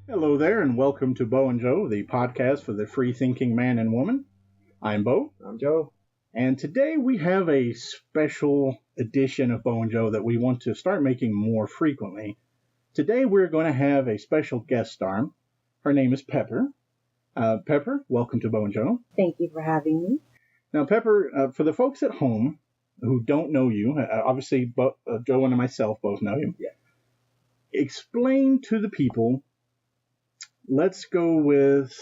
Hello there, and welcome to Bo&Joe, the podcast for the free-thinking man and woman. I'm Bo. I'm Joe. And today we have a special edition of Bo&Joe that we want to start making more frequently. Today we're going to have a special guest star. Her name is Pepper. Pepper, welcome to Bo&Joe. Thank you for having me. Now, Pepper, for the folks at home who don't know you, obviously Joe and myself both know you. Yeah. Explain to the people. Let's go with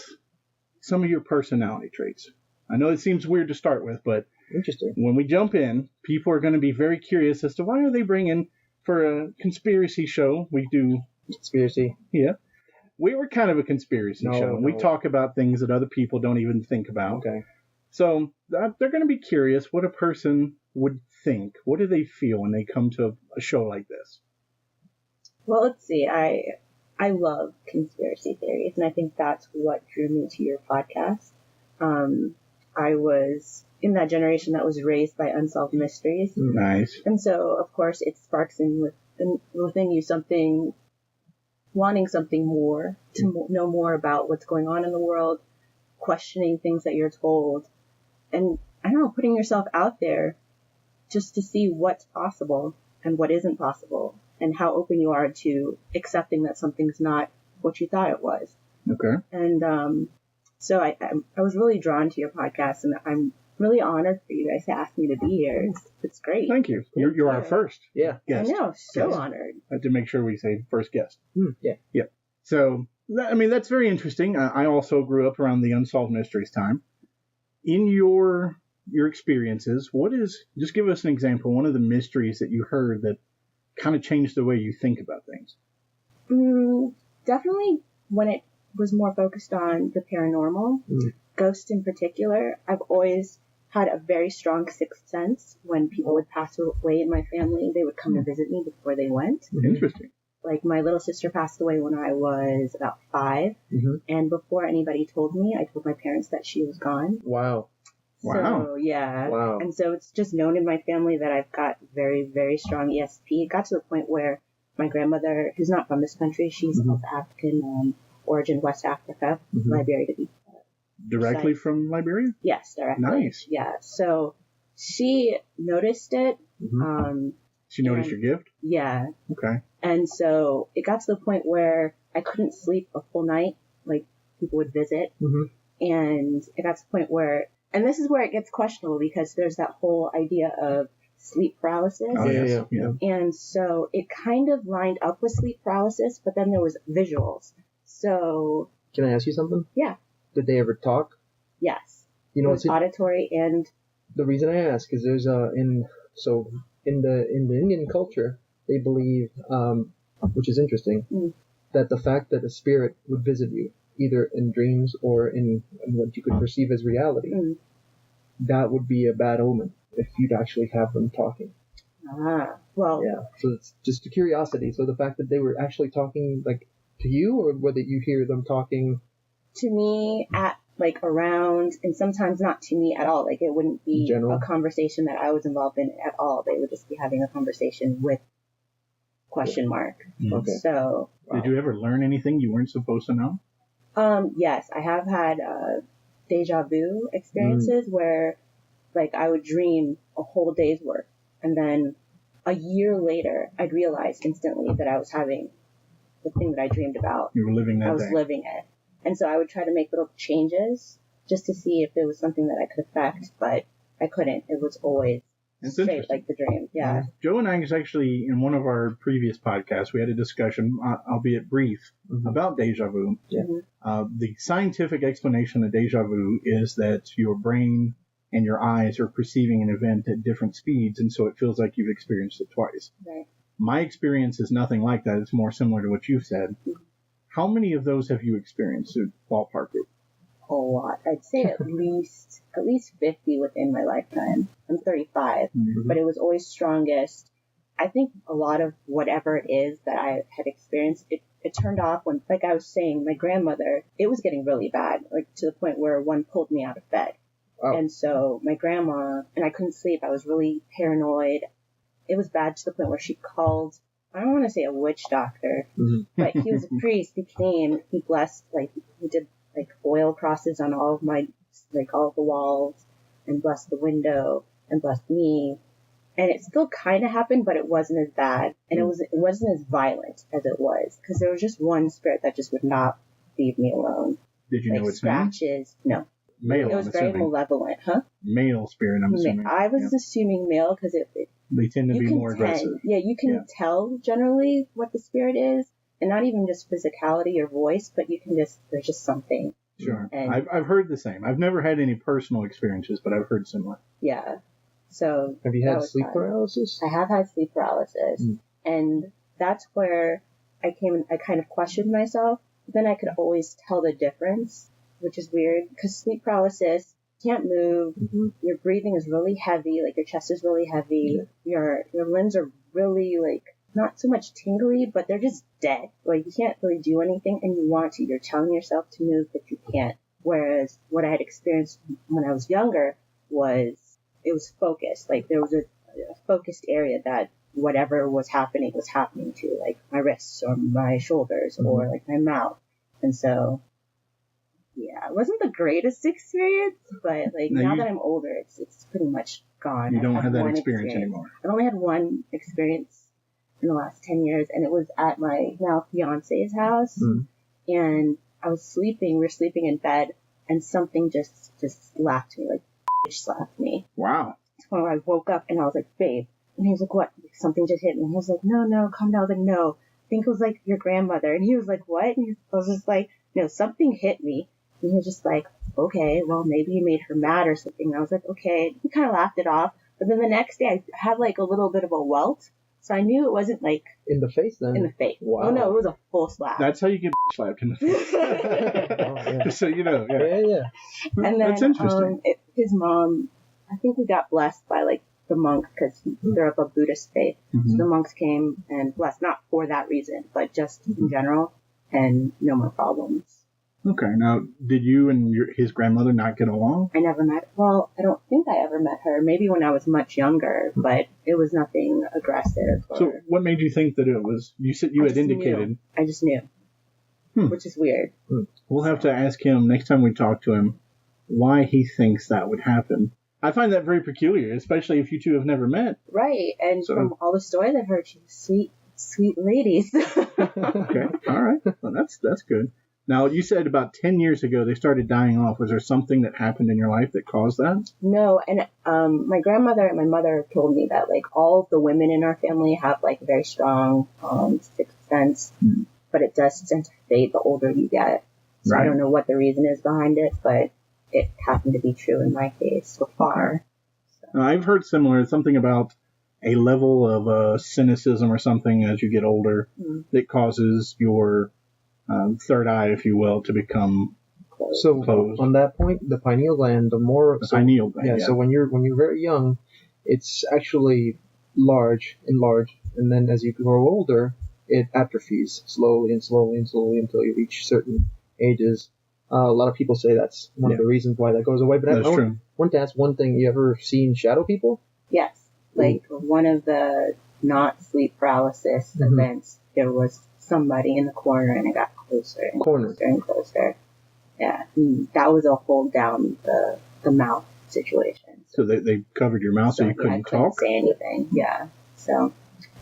some of your personality traits. I know it seems weird to start with, but interesting. When we jump in, people are going to be very curious as to why are they bringing, for a conspiracy show, we do... Conspiracy? Yeah. We were kind of a conspiracy show. We talk about things that other people don't even think about. Okay. So they're going to be curious what a person would think. What do they feel when they come to a show like this? Well, let's see. I love conspiracy theories, and I think that's what drew me to your podcast. I was in that generation that was raised by unsolved mysteries. Nice. And so, of course, it sparks within you something, wanting something more, to know more about what's going on in the world, questioning things that you're told, and, I don't know, putting yourself out there just to see what's possible and what isn't possible, and how open you are to accepting that something's not what you thought it was. Okay. And so I was really drawn to your podcast, and I'm really honored for you guys to ask me to be here. It's great. Thank you. You're our first guest. I know, so honored. I had to make sure we say first guest. Yeah. Yeah. So, that's very interesting. I also grew up around the unsolved mysteries time. In your experiences, just give us an example, one of the mysteries that you heard that kind of changed the way you think about things. Definitely when it was more focused on the paranormal, ghosts in particular. I've always had a very strong sixth sense. When people would pass away in my family, they would come to visit me before they went. Interesting. Like my little sister passed away when I was about 5, and before anybody told me, I told my parents that she was gone. Wow. So, yeah. Wow. And so it's just known in my family that I've got very, very strong ESP. It got to the point where my grandmother, who's not from this country, she's of African origin, West Africa, Liberia to be Directly precise. From Liberia? Yes, directly. Nice. Yeah. So she noticed it. She noticed your gift? Yeah. Okay. And so it got to the point where I couldn't sleep a full night, like people would visit. And it got to the point where, and this is where it gets questionable, because there's that whole idea of sleep paralysis. Oh, yeah. And so it kind of lined up with sleep paralysis, but then there was visuals. So. Can I ask you something? Yeah. Did they ever talk? Yes. You know, it was auditory, and. The reason I ask is there's in the Indian culture, they believe, which is interesting, that the fact that a spirit would visit you, either in dreams or in what you could perceive as reality, that would be a bad omen if you'd actually have them talking. Well. Yeah, so it's just a curiosity. So the fact that they were actually talking, like, to you, or whether you hear them talking? To me, around, and sometimes not to me at all. Like, it wouldn't be a conversation that I was involved in at all. They would just be having a conversation with question mark. Okay. So. Did you ever learn anything you weren't supposed to know? Yes, I have had deja vu experiences where, like, I would dream a whole day's work, and then a year later, I'd realize instantly that I was having the thing that I dreamed about. You were living that day. I was living it. And so I would try to make little changes just to see if there was something that I could affect, but I couldn't. It was always straight like the dream. Yeah. Joe and I was actually, in one of our previous podcasts, we had a discussion, albeit brief, about deja vu. The scientific explanation of deja vu is that your brain and your eyes are perceiving an event at different speeds, and so it feels like you've experienced it twice. Right. My experience is nothing like that. It's more similar to what you've said. How many of those have you experienced? To ballpark it? A lot. I'd say at least 50 within my lifetime. I'm 35, but it was always strongest. I think a lot of whatever it is that I had experienced, it turned off when, like I was saying, my grandmother, it was getting really bad, like to the point where one pulled me out of bed. Oh. And so my grandma, and I couldn't sleep. I was really paranoid. It was bad to the point where she called I don't want to say a witch doctor, but he was a priest. He blessed, like, he did, like, oil crosses on all of my, like, all of the walls, and blessed the window, and blessed me. And it still kind of happened, but it wasn't as bad. And it wasn't as violent as it was. Because there was just one spirit that just would not leave me alone. Did you know its scratches? Name? No. Male, it was very malevolent, huh? Male spirit, I'm assuming. I was assuming male because they tend to be more aggressive. Yeah, you can tell generally what the spirit is, and not even just physicality or voice, but you can there's just something. Sure. And I've heard the same. I've never had any personal experiences, but I've heard similar. Yeah. So have you had sleep paralysis? I have had sleep paralysis, and that's where I kind of questioned myself. But then I could always tell the difference, which is weird because sleep paralysis, can't move, your breathing is really heavy, like your chest is really heavy, your limbs are really like not so much tingly, but they're just dead. Like you can't really do anything, and you want to. You're telling yourself to move, but you can't. Whereas what I had experienced when I was younger was it was focused. Like there was a focused area that whatever was happening to, like my wrists or my shoulders or like my mouth. And so, yeah, it wasn't the greatest experience, but like now that I'm older, it's pretty much gone. You don't have that experience anymore. I've only had one experience in the last 10 years, and it was at my now fiance's house. And I was sleeping, we were sleeping in bed, and something just slapped me, like slapped me. Wow. It's when I woke up and I was like, babe. And he was like, what? Something just hit me. And he was like, no, calm down. I was like, no. I think it was like your grandmother. And he was like, what? And I was just like, no, something hit me. And he was just like, okay, well, maybe you made her mad or something. And I was like, okay. He kind of laughed it off. But then the next day I had like a little bit of a welt. So I knew it wasn't like... In the face then? In the face. Wow. Oh no, it was a full slap. That's how you get slapped in the face. Just so you know. Yeah. And then that's interesting. His mom, I think we got blessed by like the monk because they're of a Buddhist faith. So the monks came and blessed, not for that reason, but just in general, and no more problems. Okay. Now, did you and his grandmother not get along? I never met. Well, I don't think I ever met her. Maybe when I was much younger, but it was nothing aggressive. So, what made you think that it was? You said you had indicated. I just knew, which is weird. We'll have to ask him next time we talk to him why he thinks that would happen. I find that very peculiar, especially if you two have never met. Right, and from all the stories I've heard, she's sweet ladies. Okay, all right, well, that's good. Now, you said about 10 years ago they started dying off. Was there something that happened in your life that caused that? No, and my grandmother and my mother told me that like all the women in our family have like very strong sixth sense, but it does tend to fade the older you get. So I don't know what the reason is behind it, but it happened to be true in my case so far. So. I've heard similar, something about a level of cynicism or something as you get older that causes your third eye, if you will, to become closed. On that point, the pineal gland, pineal gland. Yeah. So when you're very young, it's actually enlarged, and then as you grow older, it atrophies slowly until you reach certain ages. A lot of people say that's one of the reasons why that goes away. But that's true. I want to ask one thing: you ever seen shadow people? Yes, like one of the not sleep paralysis events, there was somebody in the corner, and it got closer and closer and closer. Yeah, that was a hold down the mouth situation. So they covered your mouth so you couldn't talk? Say anything. Yeah, so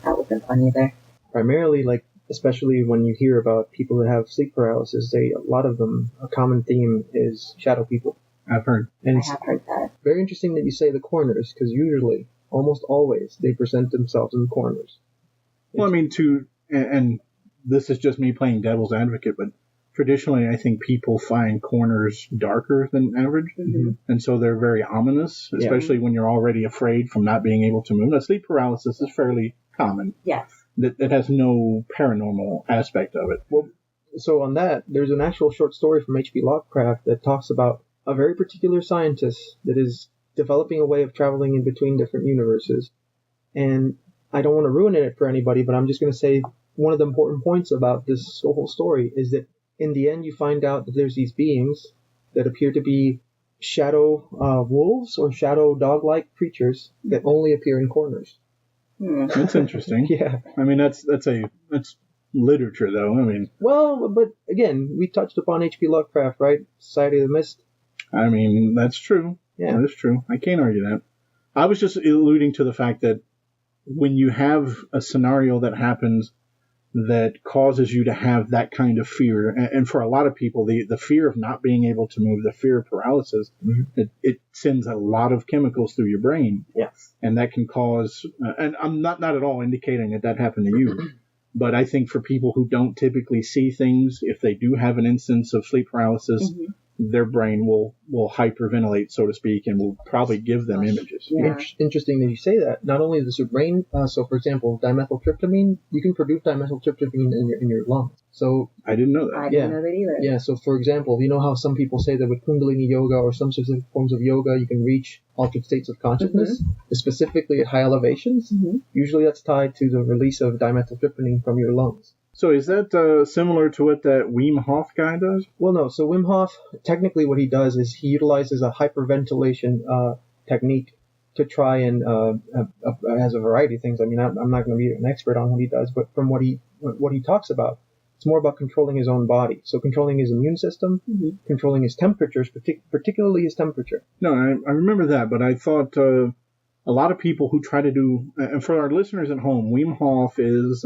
that wasn't fun either. Primarily, like especially when you hear about people that have sleep paralysis, a lot of them, a common theme is shadow people. I've heard. And I have heard that. Very interesting that you say the corners, because usually, almost always, they present themselves in the corners. Well, I mean, and this is just me playing devil's advocate, but traditionally I think people find corners darker than average, and so they're very ominous, especially when you're already afraid from not being able to move. Now, sleep paralysis is fairly common. Yes. That has no paranormal aspect of it. Well, so on that, there's an actual short story from H.P. Lovecraft that talks about a very particular scientist that is developing a way of traveling in between different universes. And I don't want to ruin it for anybody, but I'm just going to say one of the important points about this whole story is that in the end you find out that there's these beings that appear to be shadow wolves or shadow dog-like creatures that only appear in corners. That's interesting. Yeah. I mean, that's literature, though. I mean, Well, but again, we touched upon H.P. Lovecraft, right? Society of the Mist. I mean, that's true. Yeah. That is true. I can't argue that. I was just alluding to the fact that when you have a scenario that happens that causes you to have that kind of fear, and for a lot of people, the fear of not being able to move, the fear of paralysis, it sends a lot of chemicals through your brain. Yes. And that can cause, and I'm not at all indicating that happened to you, but I think for people who don't typically see things, if they do have an instance of sleep paralysis, their brain will hyperventilate, so to speak, and will probably give them images. Yeah. Interesting that you say that. Not only does your brain, so for example, dimethyltryptamine, you can produce dimethyltryptamine in your lungs. So I didn't know that. I didn't know that either. Yeah, so for example, you know how some people say that with Kundalini yoga or some specific forms of yoga, you can reach altered states of consciousness, specifically at high elevations? Usually that's tied to the release of dimethyltryptamine from your lungs. So is that similar to what that Wim Hof guy does? Well, no. So Wim Hof, technically what he does is he utilizes a hyperventilation technique to try and has a variety of things. I mean, I'm not going to be an expert on what he does, but from what he talks about, it's more about controlling his own body. So controlling his immune system, controlling his temperatures, particularly his temperature. No, I remember that, but I thought a lot of people who try to do, and for our listeners at home, Wim Hof is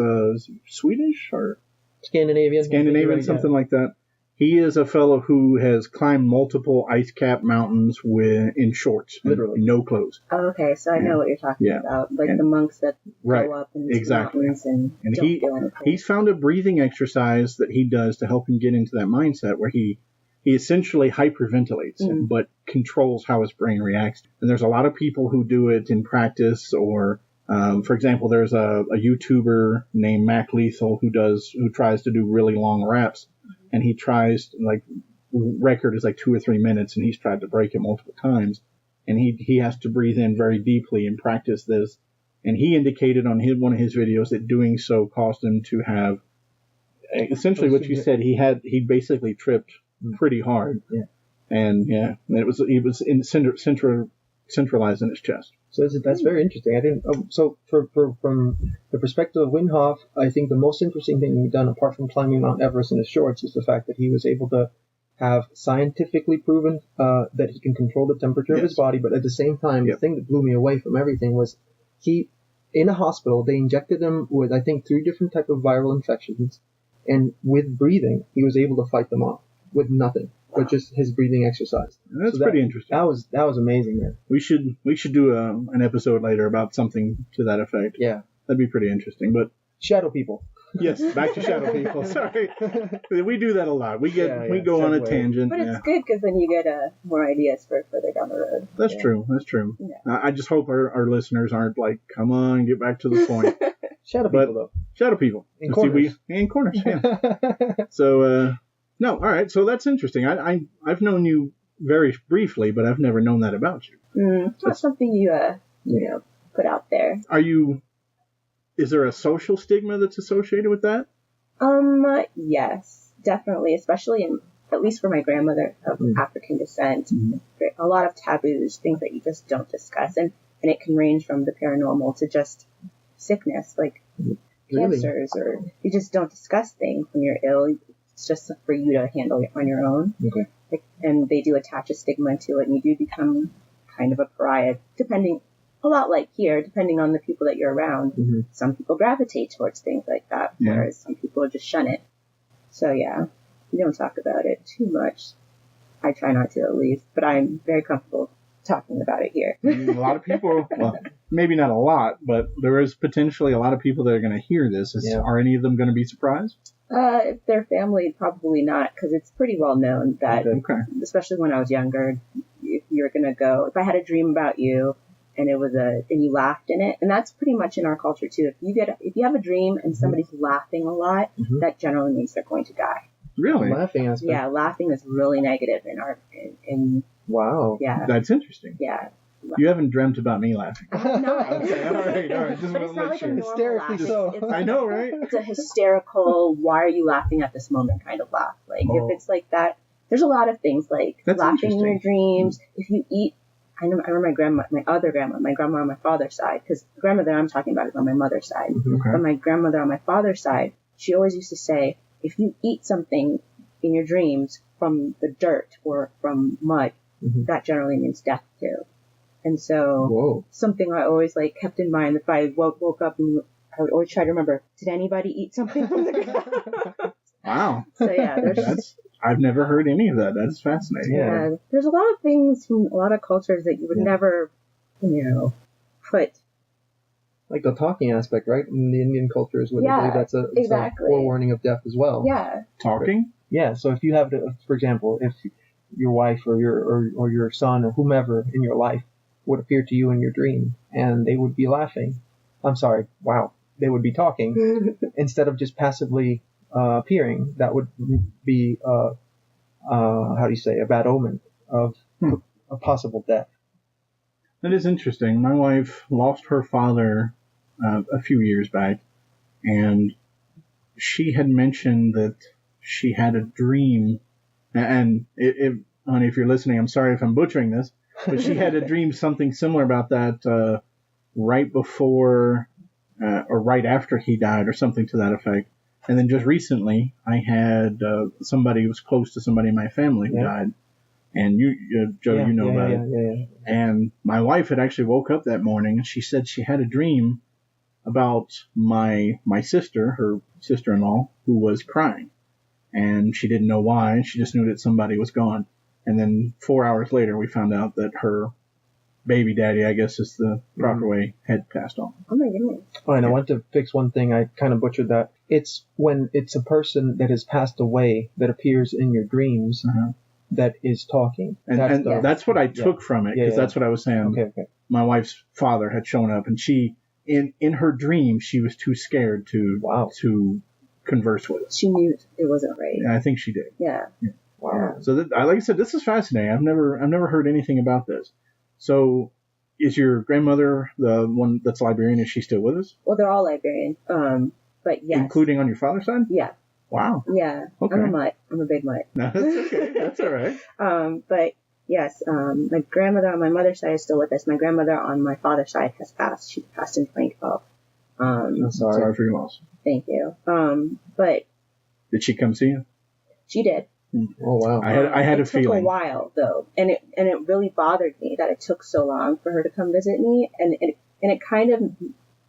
Swedish or Scandinavian, something like that. He is a fellow who has climbed multiple ice-capped mountains in shorts, literally no clothes. Oh, okay, so I know what you're talking about, like the monks that go up in the mountains and don't feel anything. He's found a breathing exercise that he does to help him get into that mindset where he essentially hyperventilates, but controls how his brain reacts. And there's a lot of people who do it in practice, or, for example, there's a YouTuber named Mac Lethal who tries to do really long raps, and he tries, record is like 2 or 3 minutes, and he's tried to break it multiple times, and he has to breathe in very deeply and practice this. And he indicated on one of his videos that doing so caused him to have essentially what you said. He basically tripped pretty hard, and it was centralized in his chest. So that's very interesting. I didn't. So from the perspective of Wim Hof, I think the most interesting thing he's done, apart from climbing Mount Everest in his shorts, is the fact that he was able to have scientifically proven that he can control the temperature of his body. But at the same time, the thing that blew me away from everything was in a hospital, they injected him with, I think, 3 different types of viral infections, and with breathing, he was able to fight them off with nothing, but just his breathing exercise. That's pretty interesting. That was amazing, man. We should do an episode later about something to that effect. Yeah, that'd be pretty interesting. But shadow people. Yes, back to shadow people. Sorry, we do that a lot. We go on a tangent. But it's good because then you get more ideas for further down the road. That's true. That's true. Yeah. I just hope our listeners aren't like, come on, get back to the point. Shadow people, though. Shadow people. In corners. In corners, yeah. So, no, all right. So that's interesting. I've known you very briefly, but I've never known that about you. That's something you put out there. Is there a social stigma that's associated with that? Yes, definitely, especially at least for my grandmother of African descent. A lot of taboos, things that you just don't discuss, and it can range from the paranormal to just sickness, like cancers, or you just don't discuss things when you're ill. It's just for you to handle it on your own. Okay. And they do attach a stigma to it, and you do become kind of a pariah, depending on the people that you're around. Some people gravitate towards things like that, whereas some people just shun it. So we don't talk about it too much. I try not to, at least, but I'm very comfortable talking about it here. A lot of people, well, maybe not a lot, but there is potentially a lot of people that are going to hear this. Are any of them going to be surprised? If they're family, probably not, because it's pretty well known that, especially when I was younger, if you're going to go, if I had a dream about you, and and you laughed in it, and that's pretty much in our culture too. If you have a dream and somebody's laughing a lot, that generally means they're going to die. Really? Laughing aspect. Yeah, laughing is really negative in wow. Yeah. That's interesting. Yeah. You haven't dreamt about me laughing. No. Okay, all right. Just but it's not like a normal hysterically laugh. so. I know, right? It's a hysterical, why are you laughing at this moment kind of laugh. Like if it's like that, there's a lot of things like That's laughing in your dreams. If you eat I remember my other grandma, my grandma on my father's side, because the grandmother I'm talking about is on my mother's side. Okay. But my grandmother on my father's side, she always used to say, if you eat something in your dreams from the dirt or from mud, that generally means death too. And so something I always like kept in mind, if I woke up, and I would always try to remember, did anybody eat something from the ground? Wow. So yeah, I've never heard any of that. That's fascinating. Yeah, there's a lot of things from a lot of cultures that you would never, put. Like the talking aspect, right? In the Indian culture is what they believe that's a forewarning of death as well. Yeah. Talking? Yeah. So if you have, for example, if your wife or your son or whomever in your life would appear to you in your dream and they would be laughing, they would be talking instead of just passively appearing, that would be a bad omen of a possible death. That is interesting. My wife lost her father a few years back, and she had mentioned that she had a dream, and honey, if you're listening, I'm sorry if I'm butchering this, but she had a dream something similar about that right before or right after he died or something to that effect. And then just recently, I had somebody who was close to somebody in my family who died. And Joe, you know about it. Yeah. And my wife had actually woke up that morning and she said she had a dream about my sister, her sister-in-law, who was crying. And she didn't know why. She just knew that somebody was gone. And then 4 hours later, we found out that her baby daddy, I guess is the proper way, had passed on. Oh my goodness. Oh, and I want to fix one thing. I kind of butchered that. It's when it's a person that has passed away that appears in your dreams that is talking. And that's what I took from it, because that's what I was saying. Okay. My wife's father had shown up, and she, in her dream, she was too scared to converse with us. She knew it wasn't right. And I think she did. Yeah. Wow. So like I said, this is fascinating. I've never heard anything about this. So, is your grandmother the one that's Liberian? Is she still with us? Well, they're all Liberian. But yes. Including on your father's side? Yeah. Wow. Yeah. Okay. I'm a mutt. I'm a big mutt. No, that's okay. That's all right. But yes, my grandmother on my mother's side is still with us. My grandmother on my father's side has passed. She passed in 2012. I'm sorry for your loss. Thank you. But did she come see you? She did. Oh wow! I had a feeling. It took a while though, and it really bothered me that it took so long for her to come visit me, and it kind of,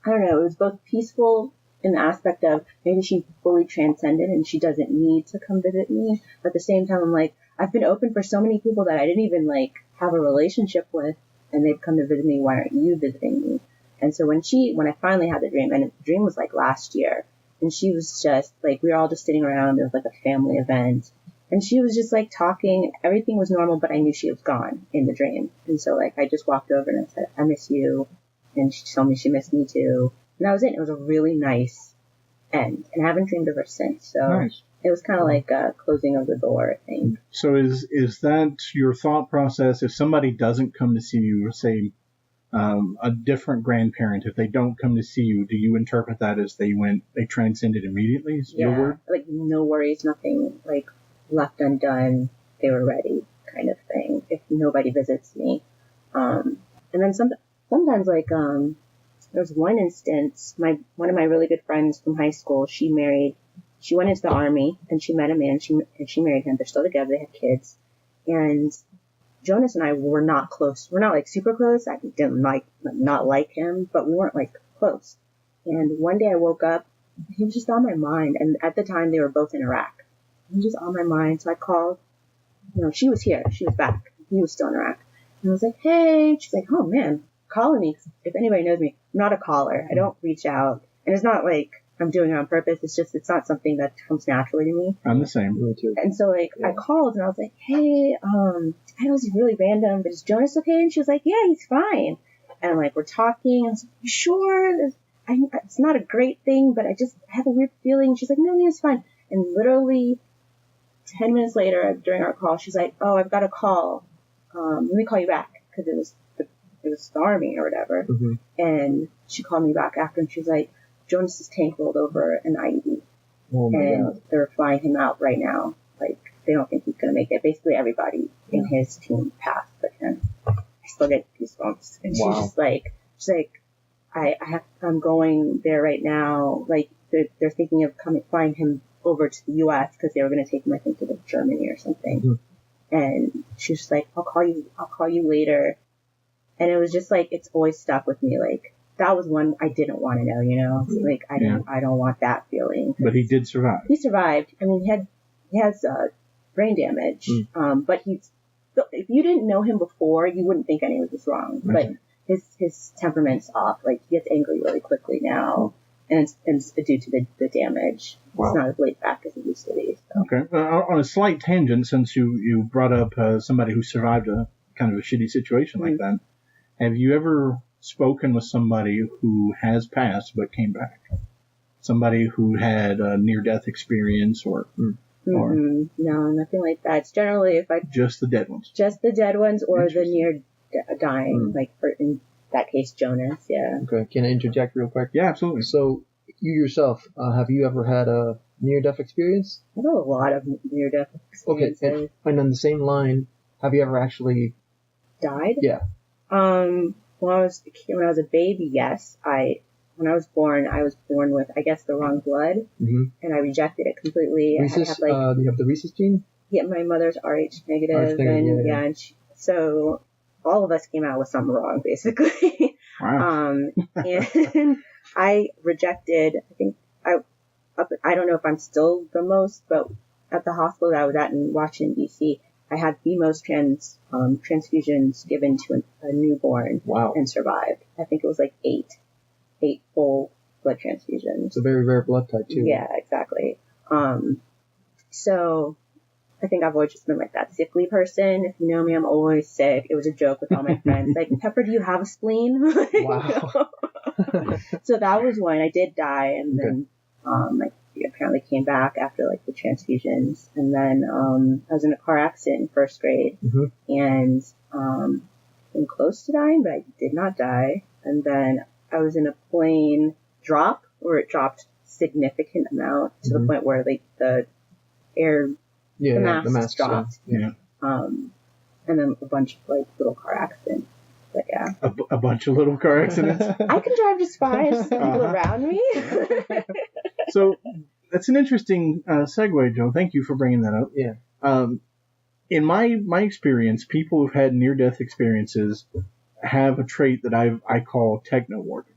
I don't know, it was both peaceful in the aspect of maybe she fully transcended and she doesn't need to come visit me, but at the same time I'm like, I've been open for so many people that I didn't even like have a relationship with, and they've come to visit me. Why aren't you visiting me? And so when I finally had the dream, and the dream was like last year, and she was just like, we were all just sitting around, it was like a family event. And she was just like talking, everything was normal, but I knew she was gone in the dream. And so like, I just walked over and I said, I miss you. And she told me she missed me too. And that was it. It was a really nice end. And I haven't dreamed of her since. So nice. It was kind of like a closing of the door, I think. So is that your thought process? If somebody doesn't come to see you, or say a different grandparent, if they don't come to see you, do you interpret that as they transcended immediely? Is your word? Like no worries, nothing like left undone, they were ready kind of thing if nobody visits me. And then sometimes like there's one instance, one of my really good friends from high school, she went into the army and she met a man, and she married him. They're still together, they have kids. And Jonas and I were not close. We're not like super close. I didn't not like him, but we weren't like close. And one day I woke up, he was just on my mind, and at the time they were both in Iraq. He was just on my mind, so I called. She was here. She was back. He was still in Iraq. And I was like, hey. She's like, oh, man, calling me. If anybody knows me, I'm not a caller. I don't reach out. And it's not like I'm doing it on purpose. It's not something that comes naturally to me. I'm the same. Me too. And so, like, I called, and I was like, hey, I know this is really random, but is Jonas okay? And she was like, yeah, he's fine. And, like, we're talking. And I was like, you sure? It's not a great thing, but I have a weird feeling. She's like, no, he's fine. And literally 10 minutes later, during our call, she's like, oh, I've got a call. Let me call you back, because it was the army or whatever. Mm-hmm. And she called me back after, and she's like, Jonas's tank rolled over an IED. Oh my and God. They're flying him out right now. Like, they don't think he's going to make it. Basically, everybody in his team passed but him. I still get goosebumps. And Wow. she's like, I'm going there right now. Like, they're thinking of flying him over to the U.S. because they were going to take him, I think, to Germany or something. Mm-hmm. And she was just like, I'll call you later. And it was just like, it's always stuck with me. Like, that was one I didn't want to know, you know? Like, I don't want that feeling. But he did survive. He survived. I mean, he has brain damage. But if you didn't know him before, you wouldn't think anything was wrong. But his temperament's off. Like, he gets angry really quickly now. And it's due to the damage. Wow. It's not as laid back as it used to be. So. Okay. On a slight tangent, since you brought up somebody who survived a kind of a shitty situation like that, have you ever spoken with somebody who has passed but came back? Somebody who had a near-death experience or no, nothing like that. It's generally just the dead ones. Just the dead ones or the near dying, like in that case, Jonas. Yeah. Okay. Can I interject real quick? Yeah, absolutely. So you yourself, have you ever had a near-death experience? I have a lot of near-death experiences. Okay. And on the same line, have you ever actually died? Yeah. When I was a baby, yes. When I was born with, I guess, the wrong blood, and I rejected it completely. Rhesus, do you have the rhesus gene? Yeah, my mother's Rh negative, and so all of us came out with something wrong, basically. Wow. And I rejected. I think I don't know if I'm still the most, but at the hospital that I was at in Washington D.C., I had the most transfusions given to a newborn. Wow. And survived. I think it was like eight full blood transfusions. It's a very rare blood type too. Yeah, exactly. So I think I've always just been like that sickly person. If you know me, I'm always sick. It was a joke with all my friends. Like, Pepper, do you have a spleen? Wow. So that was when I did die, and then I apparently came back after like the transfusions, and then I was in a car accident in first grade, and came close to dying, but I did not die. And then I was in a plane drop where it dropped significant amount to the point where like the mask dropped. Yeah. And then a bunch of like little car accidents. But yeah. A bunch of little car accidents. I can drive just fine. It's the people around me. So that's an interesting segue, Joe. Thank you for bringing that up. Yeah. In my experience, people who've had near-death experiences have a trait that I call techno-warping.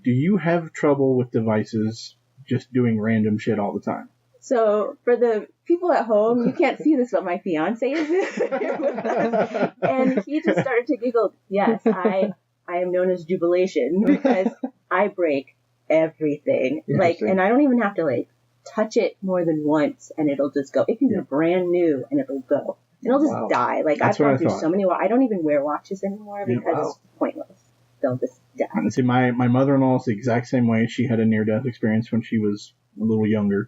Do you have trouble with devices just doing random shit all the time? So for the people at home, you can't see this, but my fiance is here with us, and he just started to giggle. Yes, I am known as Jubilation because I break everything. Like, and I don't even have to like touch it more than once, and it'll just go. It can be brand new, and it'll go. And it'll just die. Like, I've gone through so many. I don't even wear watches anymore because it's pointless. They'll just die. And see, my mother-in-law is the exact same way. She had a near-death experience when she was a little younger.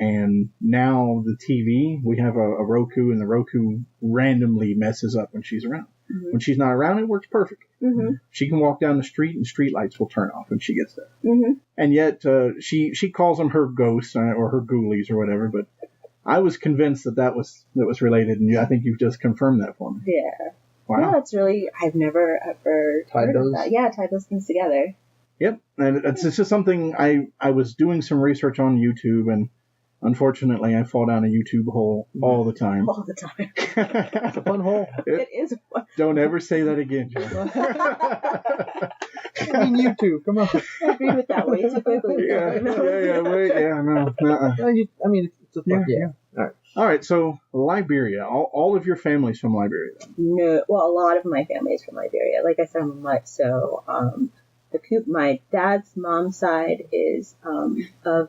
And now the TV, we have a Roku, and the Roku randomly messes up when she's around. When she's not around, it works perfectly. She can walk down the street and street lights will turn off when she gets there. And yet she calls them her ghosts or her ghoulies or whatever. But I was convinced that was related, and I think you've just confirmed that for me. Yeah. Wow. No, it's really, I've never ever tied those. That. Yeah, tied those things together. Yep, and it's just something I was doing some research on YouTube, and unfortunately, I fall down a YouTube hole all the time. All the time. It's a fun hole. It is a fun hole. Don't ever say that again, Joe. I mean, YouTube, come on. I agree with that way too quickly. I mean, it's a fun, All right, so Liberia. All of your family's from Liberia, then? No, well, a lot of my family is from Liberia. Like I said, I'm a mutt, so my dad's mom's side is of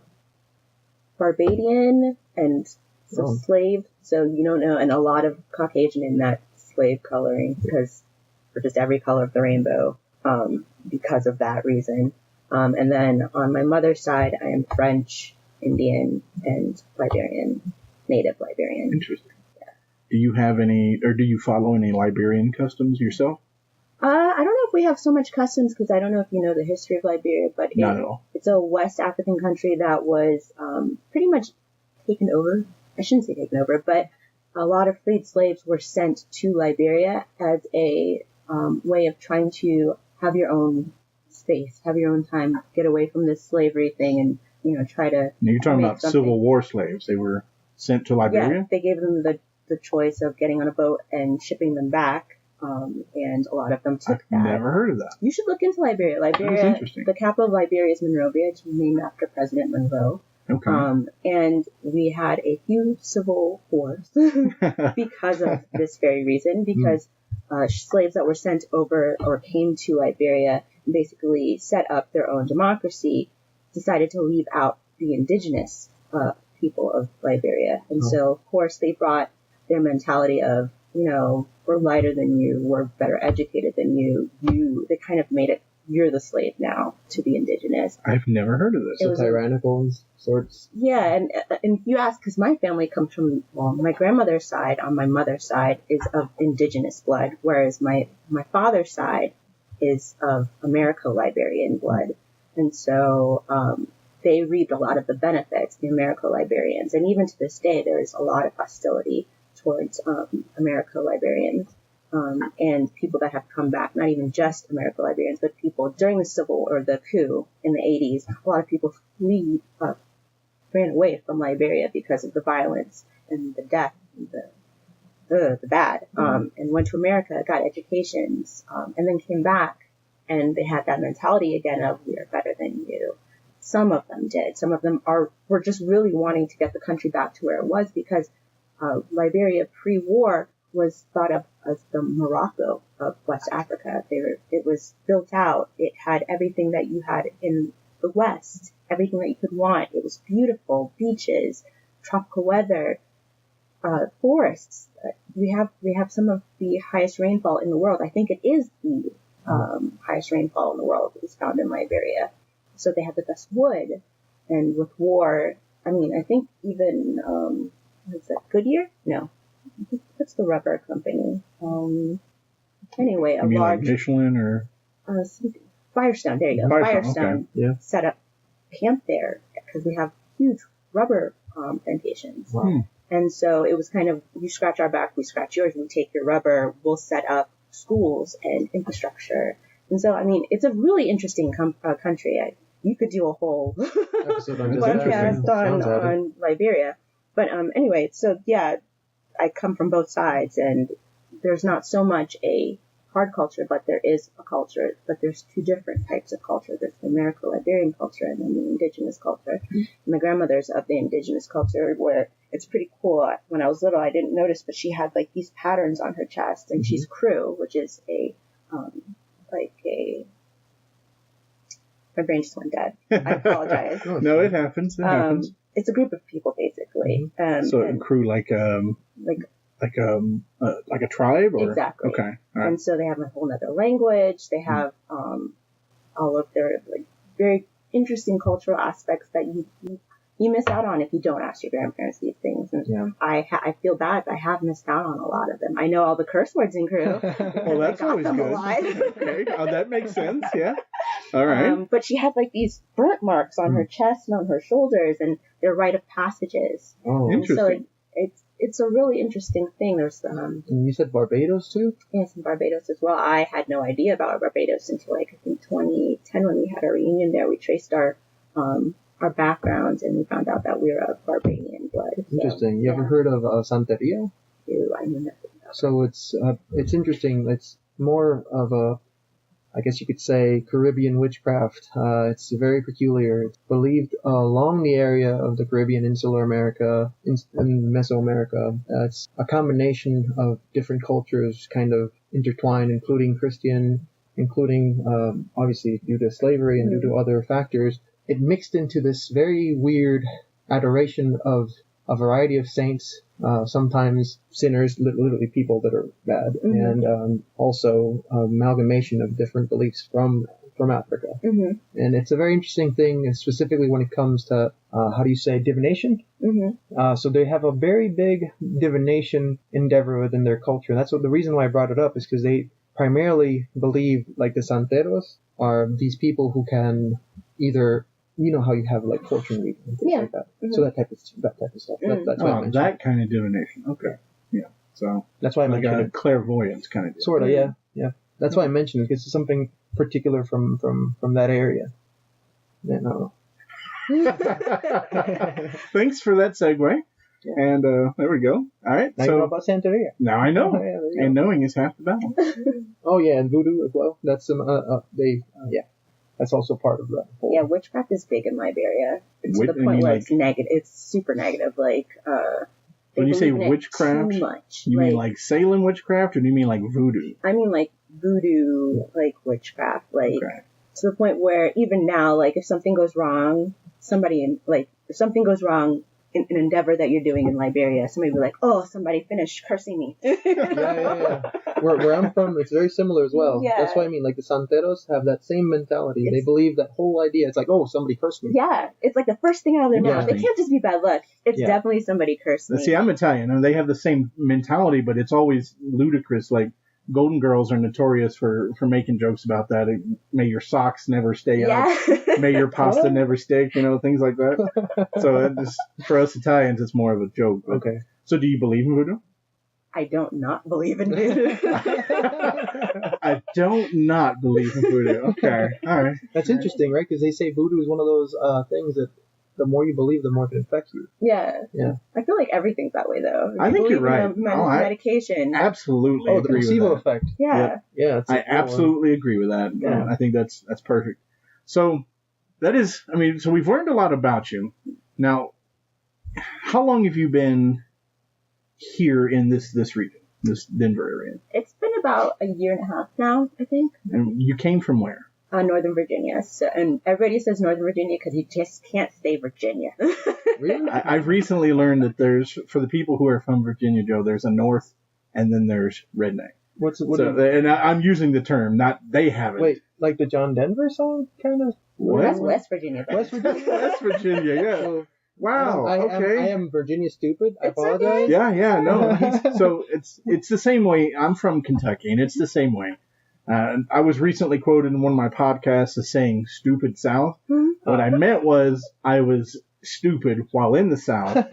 Barbadian and slave, so you don't know, and a lot of Caucasian in that slave coloring for just every color of the rainbow, because of that reason. And then on my mother's side, I am French, Indian, and Liberian, native Liberian. Interesting. Yeah. Do you have any, or do you follow any Liberian customs yourself? I don't know if we have so much customs, because I don't know if you know the history of Liberia, but not at all. It's a West African country that was pretty much taken over. I shouldn't say taken over, but a lot of freed slaves were sent to Liberia as a way of trying to have your own space, have your own time, get away from this slavery thing, and try to. Now you're talking about something. Civil War slaves. They were sent to Liberia. Yeah, they gave them the choice of getting on a boat and shipping them back, and a lot of them took that. I've never heard of that. You should look into Liberia. That's interesting. The capital of Liberia is Monrovia. It's named after President Monroe. Okay. And we had a few civil wars because of this very reason, because slaves that were sent over or came to Liberia and basically set up their own democracy decided to leave out the indigenous people of Liberia. And so, of course, they brought their mentality of, we're lighter than you, we're better educated than you. They kind of made it, you're the slave now to the indigenous. I've never heard of this. So tyrannical sorts. Yeah, and if you ask, because my family comes from, my grandmother's side on my mother's side is of indigenous blood, whereas my father's side is of Americo-Liberian blood. And so they reaped a lot of the benefits, the Americo-Liberians. And even to this day, there is a lot of hostility towards Americo-Liberians. And people that have come back, not even just Americo-Liberians, but people during the civil or the coup in the 80s, a lot of people ran away from Liberia because of the violence and the death and the bad, and went to America, got educations, and then came back, and they had that mentality again of, we are better than you. Some of them did. Some of them were just really wanting to get the country back to where it was, because Liberia pre-war was thought of as the Morocco of West Africa. It was built out. It had everything that you had in the West, everything that you could want. It was beautiful, beaches, tropical weather, forests. We have some of the highest rainfall in the world. I think it is the highest rainfall in the world is found in Liberia. So they have the best wood. And with war, I mean, I think even what's that? Goodyear? No. What's the rubber company? Anyway, a you mean large like Michelin or Firestone. There you go. Firestone set up camp there because we have huge rubber plantations. Wow. And so it was kind of, you scratch our back, we scratch yours. We take your rubber. We'll set up schools and infrastructure. And so, I mean, it's a really interesting country. You could do a whole podcast on Liberia. But anyway, so yeah, I come from both sides, and there's not so much a hard culture, but there is a culture. But there's two different types of culture. There's the Americo-Liberian culture and then the indigenous culture. Mm-hmm. My grandmother's of the indigenous culture, where it's pretty cool. When I was little, I didn't notice, but she had like these patterns on her chest, and she's Crew, which is my brain just went dead. I apologize. No, it happens. It happens. It's a group of people, basically. So a crew like a tribe, or exactly. Okay. All right. And so they have a whole other language. They have all of their like very interesting cultural aspects that you miss out on if you don't ask your grandparents these things. And I feel bad. I have missed out on a lot of them. I know all the curse words in Crew. Well, that's always good. Okay, that makes sense. Yeah. All right. But she had like these burnt marks on her chest and on her shoulders, and they're rite of passages. Oh, interesting. So it's a really interesting thing. There's And you said Barbados too? Yes, in Barbados as well. I had no idea about Barbados until like I think 2010 when we had our reunion there. We traced our backgrounds, and we found out that we were of Barbadian blood. Interesting. You ever heard of Santeria? I know nothing about So it's interesting. It's more of a, I guess you could say, Caribbean witchcraft. It's very peculiar. It's believed along the area of the Caribbean, Insular America, and Mesoamerica. It's a combination of different cultures kind of intertwined, including Christian, including obviously due to slavery and due to other factors. It mixed into this very weird adoration of a variety of saints, sometimes sinners, literally people that are bad, and also amalgamation of different beliefs from Africa. And it's a very interesting thing, specifically when it comes to, how do you say, divination? So they have a very big divination endeavor within their culture. And that's the reason why I brought it up, is because they primarily believe, like the Santeros are these people who can either, you know how you have like fortune reading and things like that. So that type of stuff. That's why I mentioned that kind of divination. Okay. Yeah. So that's why I like mentioned a clairvoyance kind of deal. Sort of, yeah. That's why I mentioned it, because it's something particular from that area. Yeah, no. Thanks for that segue. Yeah. And there we go. All right. Now you know about Santeria. Now I know. Oh, yeah, there you And go. knowing is half the battle. Oh yeah, and voodoo as well. That's that's also part of that whole. Yeah, witchcraft is big in Liberia. It's to the You point mean where like- it's negative. It's super negative. Like, they When you say believe in it witchcraft, too much. You mean like Salem witchcraft, or do you mean like voodoo? I mean like voodoo, like witchcraft, like Okay. to the point where even now, like if something goes wrong, if something goes wrong in an endeavor that you're doing in Liberia, somebody will be like, oh, somebody finished cursing me. Yeah. Where I'm from, it's very similar as well. Yeah. That's why I mean, like the Santeros have that same mentality. They believe that whole idea. It's like, oh, somebody cursed me. Yeah, it's like the first thing out of their mouth. Yeah. It can't just be bad luck. It's Yeah. definitely somebody cursed me. See, I'm Italian, and they have the same mentality, but it's always ludicrous. Like, Golden Girls are notorious for making jokes about that. May your socks never stay up. yeah. May your pasta never stick, things like that. So it just, for us Italians, it's more of a joke. But- Okay. So do you believe in voodoo? I don't not believe in voodoo. I don't not believe in voodoo. Okay. All right. That's interesting, right? Because they say voodoo is one of those things that the more you believe, the more it can affect you. Yeah. Yeah. I feel like everything's that way, though. If I you think you're believe in right. medication. Absolutely Oh, the agree with placebo that. effect. Yeah. Yeah. It's I absolutely agree with that. Yeah. I think that's perfect. So that is, so we've learned a lot about you. Now, how long have you been here in this region, this Denver area? It's been about a year and a half now, I think. And you came from where? Northern Virginia. So, and everybody says Northern Virginia because you just can't say Virginia. Really? I've recently learned that for the people who are from Virginia, Joe, there's a north and then there's redneck. I'm using the term, not they haven't. Wait, like the John Denver song, kind of? What? That's West Virginia. West Virginia? West Virginia, yeah. So, Wow. I Okay. am Virginia stupid. I It's apologize. okay. Yeah, no. So it's the same way. I'm from Kentucky, and it's the same way. I was recently quoted in one of my podcasts as saying "stupid South." Hmm? What I meant was I was stupid while in the South,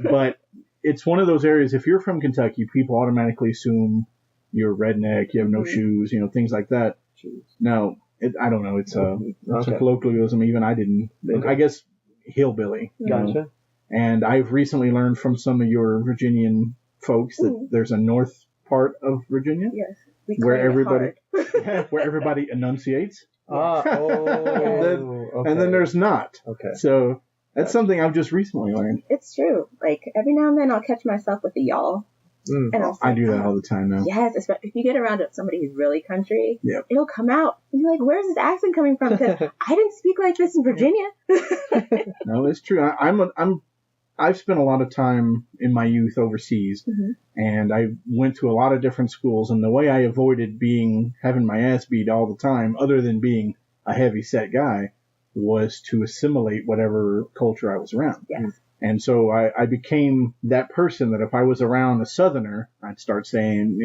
but it's one of those areas. If you're from Kentucky, people automatically assume you're redneck, you have no shoes, things like that. No, I don't know. It's a colloquialism. Even I didn't. Okay. I guess hillbilly. Gotcha. And I've recently learned from some of your Virginian folks that there's a north part of Virginia Yes. We where claim it everybody hard. where everybody enunciates, Okay. and then there's not. Okay. So that's something I've just recently learned. It's true. Like every now and then I'll catch myself with a y'all. Mm. And I'll say, I do that all the time now. Yes, especially if you get around somebody who's really country, Yep. it'll come out. And you're like, where's this accent coming from? Because I didn't speak like this in Virginia. No, it's true. I've spent a lot of time in my youth overseas, and I went to a lot of different schools. And the way I avoided having my ass beat all the time, other than being a heavy set guy, was to assimilate whatever culture I was around. Yes. And so I became that person that if I was around a Southerner, I'd start saying,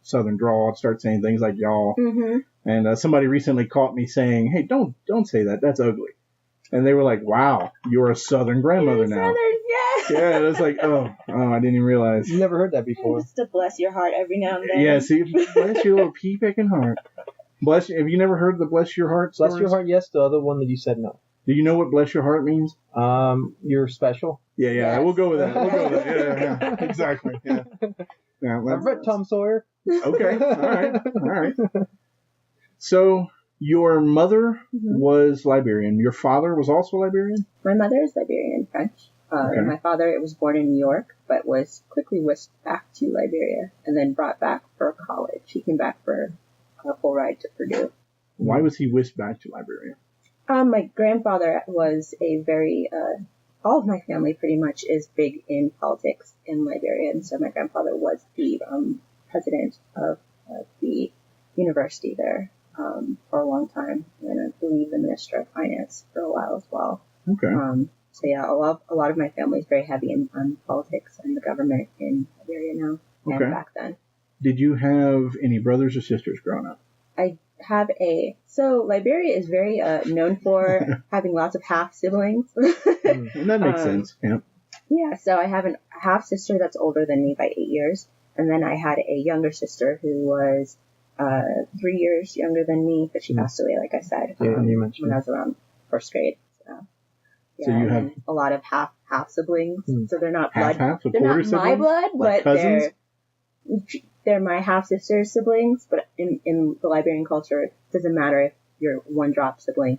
Southern drawl. I'd start saying things like y'all. Mm-hmm. And somebody recently caught me saying, "Hey, don't say that. That's ugly." And they were like, "Wow, you're a Southern grandmother now." Southern, yeah. Yeah, it was like, oh, I didn't even realize. You've never heard that before. Just to bless your heart every now and then. Yeah, see, bless your little pea picking heart. Have you never heard the bless your heart stories? Bless your heart, yes. The other one that you said no. Do you know what bless your heart means? You're special. Yeah, Yes. we'll go with that. Yeah, exactly. Yeah. I've read Tom Sawyer. Okay, all right. So your mother was Liberian. Your father was also Liberian? My mother is Liberian French. Okay. My father was born in New York, but was quickly whisked back to Liberia and then brought back for college. He came back for a full ride to Purdue. Why was he whisked back to Liberia? My grandfather was a very, all of my family pretty much is big in politics in Liberia. And so my grandfather was the president of the university there for a long time. And I believe the minister of finance for a while as well. Okay. So yeah, a lot of my family is very heavy on politics and the government in Liberia now and Okay. back then. Did you have any brothers or sisters growing up? I have so Liberia is very known for having lots of half siblings. And that makes sense. Yeah. Yeah, so I have a half sister that's older than me by 8 years, and then I had a younger sister who was 3 years younger than me, but she passed away, like I said, you mentioned when I was around first grade. Yeah, So you have a lot of half siblings. So they're not blood. half, They're not my blood, like but cousins? they're my half sister's siblings. But in the Liberian culture, it doesn't matter if you're one drop sibling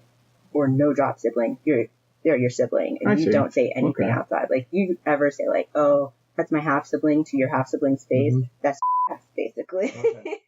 or no drop sibling. They're your sibling, and you don't say anything outside. Like you ever say like, oh, that's my half sibling to your half sibling's face. That's basically. Okay.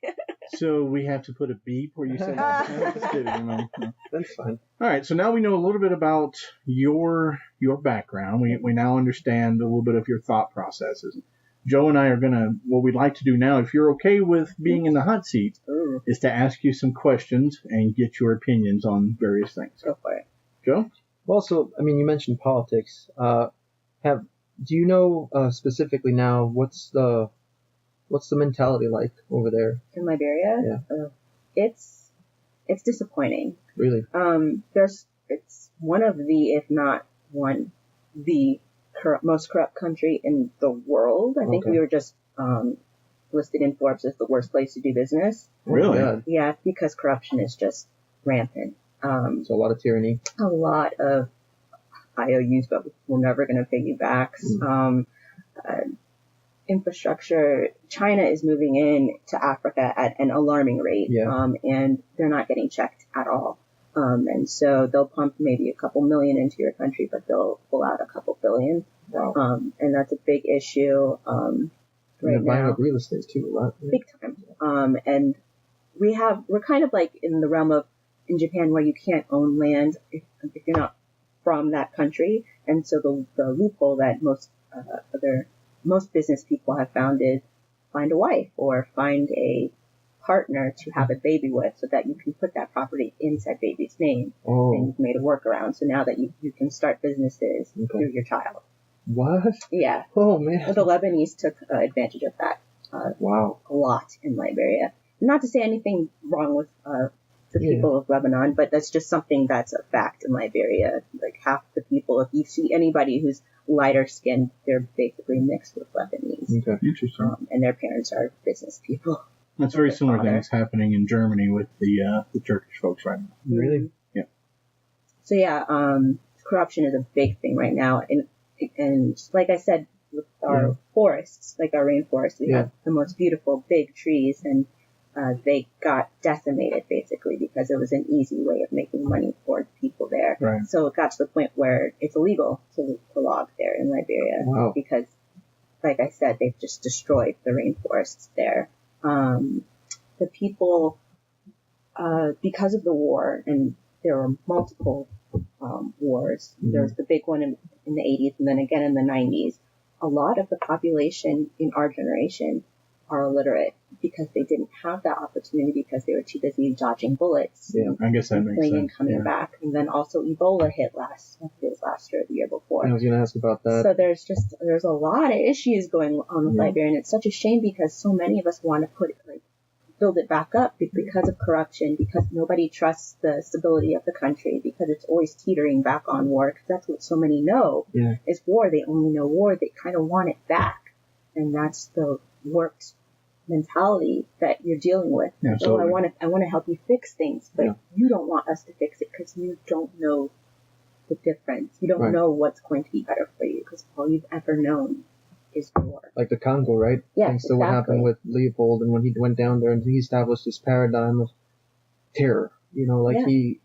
So we have to put a beep where you say that. Just kidding, no. That's fine. All right, so now we know a little bit about your background. We now understand a little bit of your thought processes. Joe and I are what we'd like to do now, if you're okay with being in the hot seat, is to ask you some questions and get your opinions on various things. Go for it. Joe? Well, so, I mean, you mentioned politics. Do you know specifically now what's the mentality like over there? In Liberia? Yeah. It's disappointing. Really? It's one of the, if not the most corrupt country in the world. I think we were just listed in Forbes as the worst place to do business. Really? Yeah, because corruption is just rampant. So a lot of tyranny. A lot of IOUs, but we're never going to pay you back. Infrastructure. China is moving in to Africa at an alarming rate, and they're not getting checked at all. And so they'll pump maybe a couple million into your country, but they'll pull out a couple billion. Wow. And that's a big issue. Right buying now. up real estate too a lot. Yeah. Big time. And we're kind of like in the realm of in Japan where you can't own land if you're not from that country. And so the loophole that most business people have found is find a wife or find a partner to have a baby with so that you can put that property in said baby's name. And you've made a workaround. So now that you can start businesses through your child. What? Yeah. Oh, man. The Lebanese took advantage of that. Wow. A lot in Liberia. Not to say anything wrong with the people of Lebanon, but that's just something that's a fact in Liberia. Like half the people, if you see anybody who's lighter skinned, they're basically mixed with Lebanese. Okay, interesting. And their parents are business people. That's very similar to things happening in Germany with the Turkish folks right now. Really? Yeah. So yeah, corruption is a big thing right now, and like I said, with our forests, like our rainforests, we have the most beautiful big trees, and they got decimated basically because it was an easy way of making money for the people there. Right. So it got to the point where it's illegal to log there in Liberia because, like I said, they've just destroyed the rainforests there. The people, because of the war, and there were multiple wars. There was the big one in the 80s and then again in the 90s. A lot of the population in our generation are illiterate because they didn't have that opportunity because they were too busy dodging bullets. Yeah, I guess that makes sense. And coming back. And then also Ebola hit last year or the year before. I was going to ask about that. So there's a lot of issues going on with Liberia, and it's such a shame because so many of us want to build it back up because of corruption, because nobody trusts the stability of the country, because it's always teetering back on war, because that's what so many know is war. They only know war. They kind of want it back. And that's the warped mentality that you're dealing with. So I want to help you fix things, but you don't want us to fix it because you don't know the difference. You don't know what's going to be better for you because all you've ever known is war. Like the Congo, right? Yeah, Thanks to what happened with Leopold and when he went down there and he established this paradigm of terror. You know, like he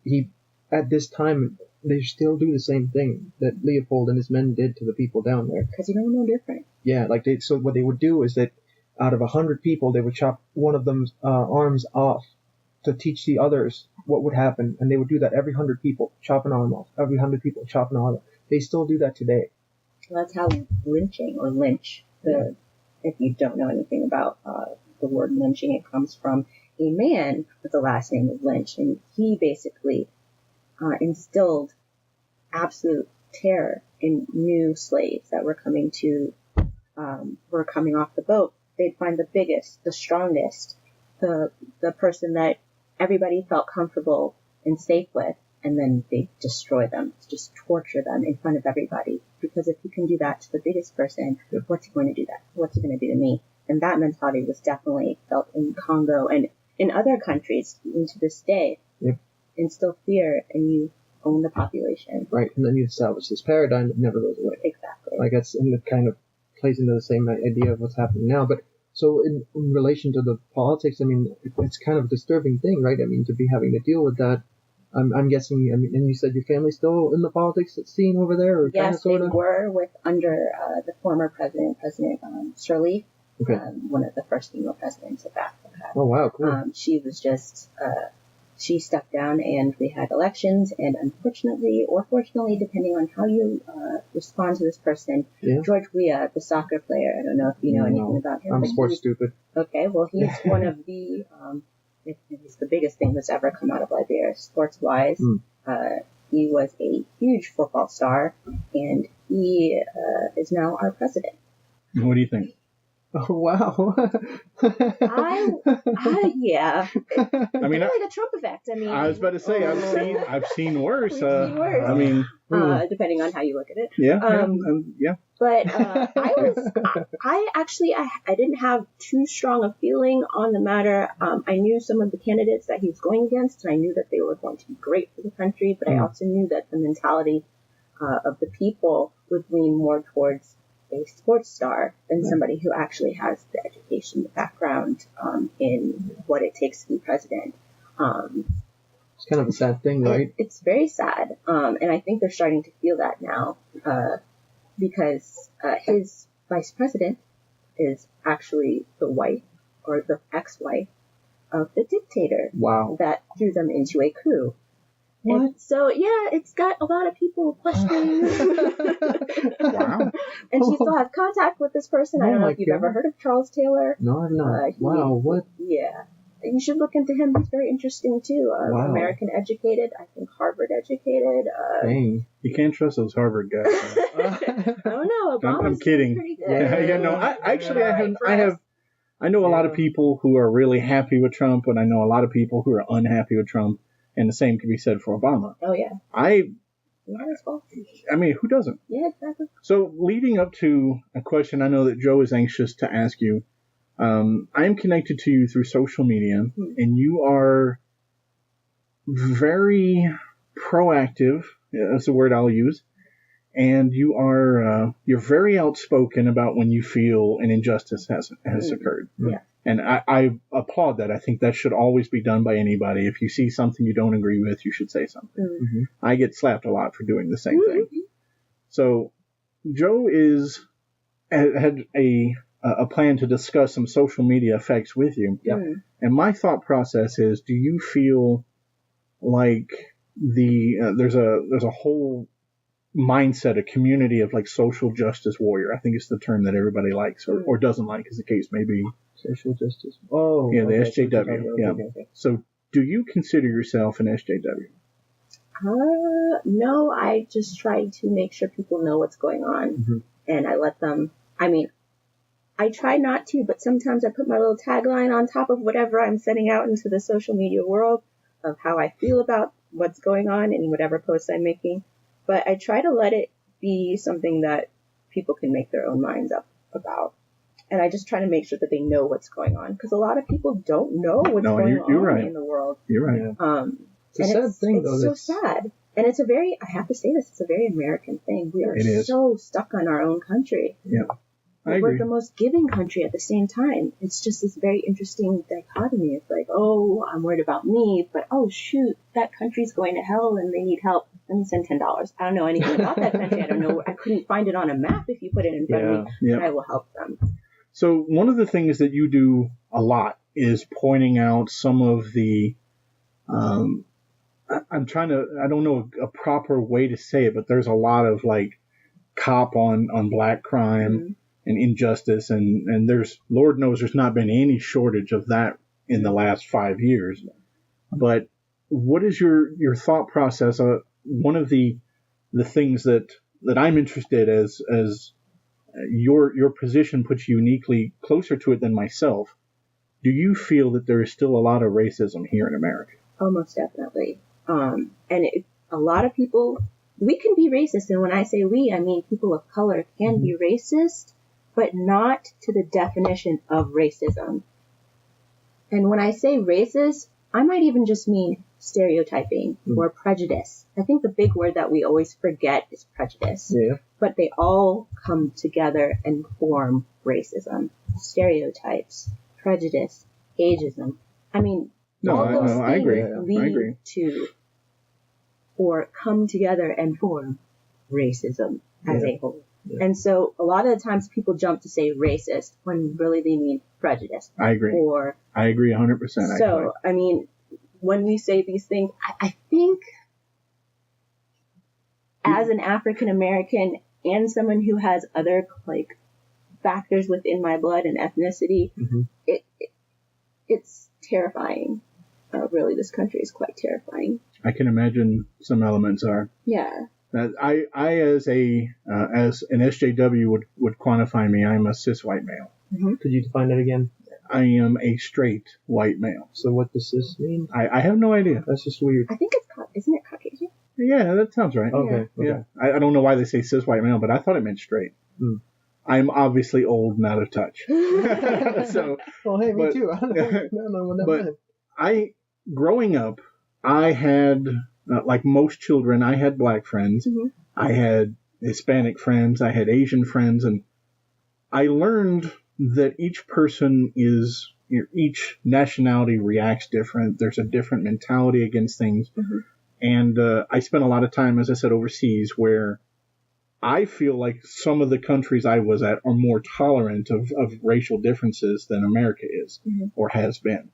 at this time they still do the same thing that Leopold and his men did to the people down there. Because you don't know different. Yeah, like so what they would do is that out of 100 people, they would chop one of them's arms off to teach the others what would happen. And they would do that every 100 people, chop an arm off. Every 100 people, chop an arm off. They still do that today. Well, that's how lynching or lynch, if you don't know anything about the word lynching, it comes from a man with the last name of Lynch. And he basically instilled absolute terror in new slaves that were coming off the boat. They'd find the biggest, the strongest, the person that everybody felt comfortable and safe with, and then they destroy them, just torture them in front of everybody. Because if you can do that to the biggest person, what's he going to do that? What's he going to do to me? And that mentality was definitely felt in Congo. And in other countries, even to this day, instill fear, and you own the population. Right, and then you establish this paradigm that never goes away. Exactly. Like that's, and it kind of plays into the same idea of what's happening now. But so in relation to the politics, I mean, it's kind of a disturbing thing, right? I mean, to be having to deal with that. I'm guessing, I mean, and you said your family's still in the politics scene over there? Or yes, kind of, they were under the former President Sirleaf, okay. One of the first female presidents of Africa. Oh, wow, cool. She was just, she stepped down and we had elections, and unfortunately, or fortunately, depending on how you respond to this person, George Weah, the soccer player, I don't know if you know anything about him. I'm sports stupid. Okay, well, he's one of the, it's the biggest thing that's ever come out of Liberia, sports-wise. He was a huge football star, and he is now our president. What do you think? Oh, wow. Yeah. I mean, like a Trump effect. I mean, I was about to say, I've seen worse. We've seen worse. I mean, depending on how you look at it. Yeah. But I didn't have too strong a feeling on the matter. I knew some of the candidates that he was going against, and I knew that they were going to be great for the country. But I also knew that the mentality of the people would lean more towards a sports star than somebody who actually has the education, the background in what it takes to be president. It's kind of a sad thing, right? It's very sad. And I think they're starting to feel that now because his vice president is actually the wife or the ex-wife of the dictator that threw them into a coup. What? And so, it's got a lot of people questioning. Wow. And she still has contact with this person. I don't know if you've ever heard of Charles Taylor. No, I've not. Wow, what? Yeah. You should look into him. He's very interesting, too. American educated, I think Harvard educated. Dang. You can't trust those Harvard guys. I don't know. I'm kidding. Pretty good. Yeah, no, I know a lot of people who are really happy with Trump, and I know a lot of people who are unhappy with Trump. And the same can be said for Obama. Oh, yeah. I mean, who doesn't? Yeah, exactly. So leading up to a question I know that Joe is anxious to ask you, I am connected to you through social media, and you are very proactive, that's the word I'll use, and you're very outspoken about when you feel an injustice has occurred. Yeah. And I applaud that. I think that should always be done by anybody. If you see something you don't agree with, you should say something. Mm-hmm. I get slapped a lot for doing the same thing. So Joe had a plan to discuss some social media effects with you. And my thought process is, do you feel like there's a whole mindset, a community of like social justice warrior? I think it's the term that everybody likes or doesn't like, as the case may be. Social justice. Oh, yeah, the okay, SJW. Okay. So, do you consider yourself an SJW? No, I just try to make sure people know what's going on, and I let them. I mean, I try not to, but sometimes I put my little tagline on top of whatever I'm sending out into the social media world of how I feel about what's going on in whatever posts I'm making. But I try to let it be something that people can make their own minds up about. And I just try to make sure that they know what's going on, because a lot of people don't know what's going on in the world. You're right. It's a sad thing, though. It's so sad. And it's I have to say this, it's a very American thing. We are so stuck on our own country. Yeah. I We're agree. the most giving country at the same time. It's just this very interesting dichotomy. It's like, oh, I'm worried about me, but oh, shoot, that country's going to hell and they need help. Let me send $10. I don't know anything about that country. I don't know. I couldn't find it on a map if you put it in front of me. But I will help them. So one of the things that you do a lot is pointing out some of the, I don't know a proper way to say it, but there's a lot of like cop on black crime and injustice. And there's, Lord knows there's not been any shortage of that in the last 5 years. But what is your thought process? One of the things that I'm interested as your position puts you uniquely closer to it than myself. Do you feel that there is still a lot of racism here in America? Almost definitely. And a lot of people, we can be racist. And when I say we, I mean people of color can be racist, but not to the definition of racism. And when I say racist, I might even just mean stereotyping or prejudice. I think the big word that we always forget is prejudice. Yeah. But they all come together and form racism. Stereotypes, prejudice, ageism. I mean, all those things I agree. lead to or come together and form racism as a whole. Yeah. And so a lot of the times people jump to say racist when really they mean prejudice. I agree. I agree 100%. So, I mean, when we say these things, I think as an African American and someone who has other like factors within my blood and ethnicity, it's terrifying. Really, this country is quite terrifying. I can imagine some elements are. Yeah. I as an SJW would quantify me. I'm a cis white male. Could you define that again? I am a straight white male. So what does cis mean? I have no idea. That's just weird. I think isn't it Caucasian? Yeah, that sounds right. Okay. Yeah. I don't know why they say cis white male, but I thought it meant straight. I'm obviously old and out of touch. So. Well, hey, me too. I don't know what that meant. Growing up, I had, like most children, I had black friends. I had Hispanic friends. I had Asian friends. And I learned that each nationality reacts different. There's a different mentality against things. And I spent a lot of time, as I said, overseas, where I feel like some of the countries I was at are more tolerant of racial differences than America is or has been.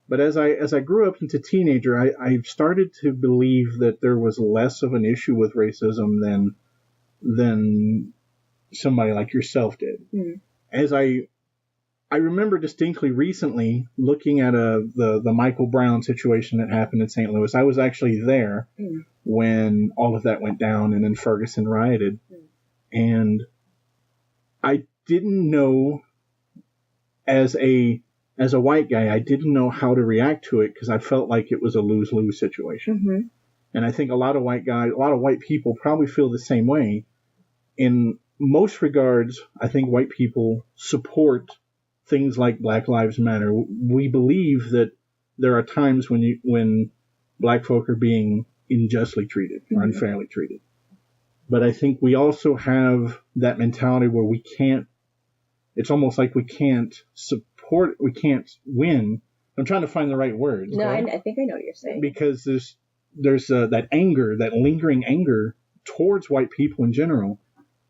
But as I grew up into teenager, I started to believe that there was less of an issue with racism than somebody like yourself did. As I remember distinctly recently looking at the Michael Brown situation that happened in St. Louis. I was actually there when all of that went down and then Ferguson rioted. And I didn't know as a white guy, I didn't know how to react to it because I felt like it was a lose-lose situation. And I think a lot of white people probably feel the same way. In most regards, I think white people support things like Black Lives Matter. We believe that there are times when black folk are being unjustly treated or unfairly treated. But I think we also have that mentality where it's almost like we can't win. I'm trying to find the right words. No, I think I know what you're saying. Because there's that anger, that lingering anger towards white people in general.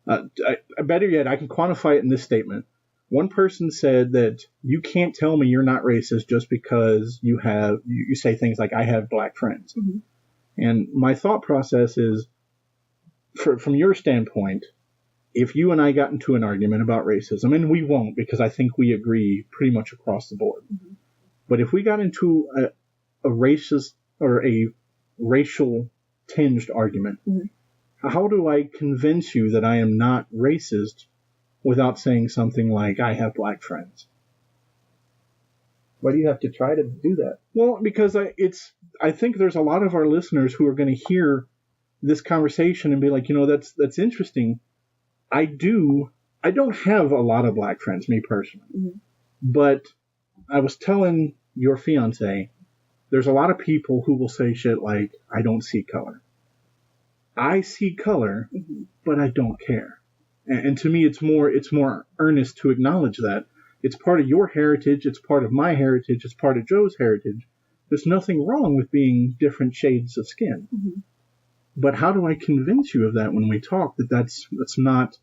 Better yet, I can quantify it in this statement. One person said that you can't tell me you're not racist just because you say things like, I have black friends. And my thought process is, from your standpoint, if you and I got into an argument about racism, and we won't because I think we agree pretty much across the board, but if we got into a racist or a racial tinged argument, how do I convince you that I am not racist without saying something like, I have black friends? Why do you have to try to do that? Well, because I think there's a lot of our listeners who are going to hear this conversation and be like, that's interesting. I don't have a lot of black friends, me personally. But I was telling your fiance, there's a lot of people who will say shit like, I don't see color. I see color, but I don't care. And to me, it's more earnest to acknowledge that. It's part of your heritage. It's part of my heritage. It's part of Joe's heritage. There's nothing wrong with being different shades of skin. But how do I convince you of that when we talk, that's not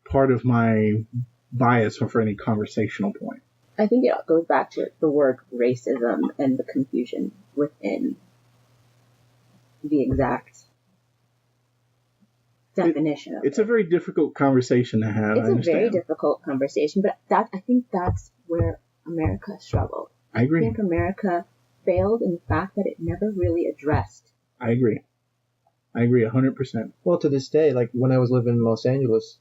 part of my bias or for any conversational point? I think it goes back to the word racism and the confusion within the exact definition of it. It's a very difficult conversation to have. It's a very difficult conversation, but I think that's where America struggled. I agree. I think America failed in the fact that it never really addressed. I agree 100%. Well, to this day, like when I was living in Los Angeles,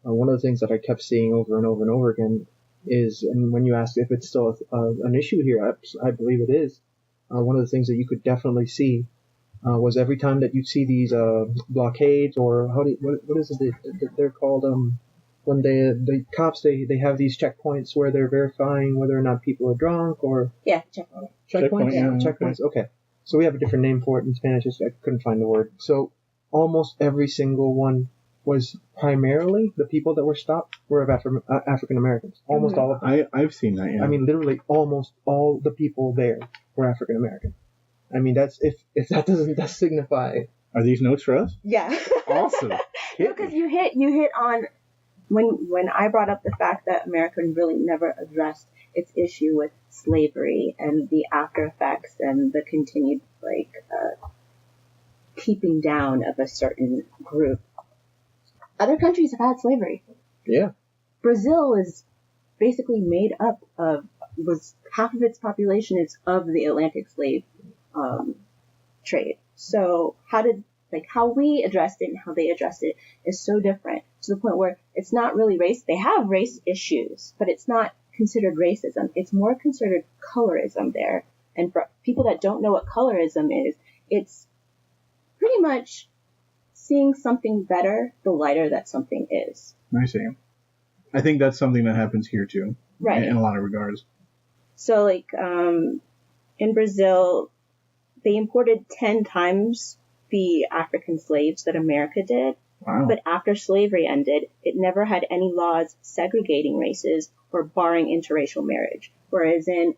one of the things that I kept seeing over and over and over again is, and when you ask if it's still an issue here, I believe it is. One of the things that you could definitely see was every time that you'd see these blockades, or what is it that they're called? when the cops, they have these checkpoints where they're verifying whether or not people are drunk or... Yeah, checkpoint. Checkpoints? Yeah. Checkpoints, okay. So we have a different name for it in Spanish, I couldn't find the word. So almost every single one was primarily, the people that were stopped were of African Americans. Almost all of them. I've seen that, yeah. I mean, literally almost all the people there were African American. I mean, that's, if that doesn't signify... Are these notes for us? Yeah. Awesome. Because you hit on, when I brought up the fact that America really never addressed its issue with slavery and the after effects and the continued, keeping down of a certain group. Other countries have had slavery. Yeah. Brazil is basically made up of, half of its population is of the Atlantic slave trade. So how we addressed it and how they addressed it is so different, to the point where it's not really race. They have race issues, but it's not considered racism. It's more considered colorism there. And for people that don't know what colorism is, it's pretty much seeing something better the lighter that something is. I see. I think that's something that happens here too. Right. In a lot of regards. So in Brazil, they imported 10 times the African slaves that America did. Wow. But after slavery ended, it never had any laws segregating races or barring interracial marriage. Whereas in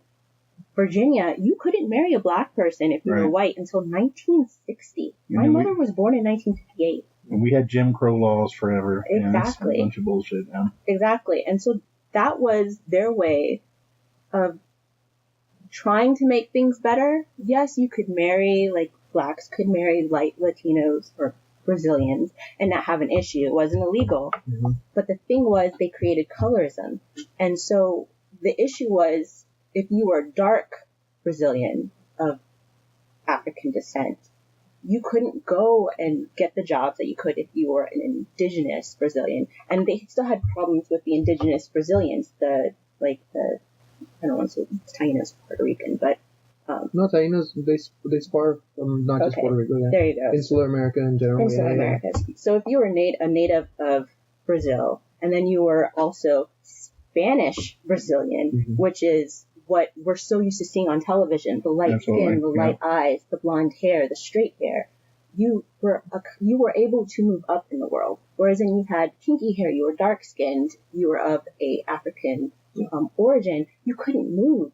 Virginia, you couldn't marry a black person if you were white until 1960. My mother was born in 1958. And we had Jim Crow laws forever. Exactly. Yeah, a bunch of bullshit. Yeah. Exactly. And so that was their way of trying to make things better. Yes, you could marry, blacks could marry light Latinos or Brazilians and not have an issue. It wasn't illegal. Mm-hmm. But the thing was, they created colorism. And so the issue was, if you were dark Brazilian of African descent, you couldn't go and get the jobs that you could if you were an indigenous Brazilian. And they still had problems with the indigenous Brazilians, I don't want to say Taínos, Puerto Rican, but... No, Taínos, they spar from not just Puerto Rico. Yeah. There you go. Insular America in general. Insular America. So if you were a native of Brazil, and then you were also Spanish Brazilian, which is what we're so used to seeing on television, the light skin, the light eyes, the blonde hair, the straight hair, you were able to move up in the world. Whereas then you had kinky hair, you were dark skinned, you were of a African origin, you couldn't move.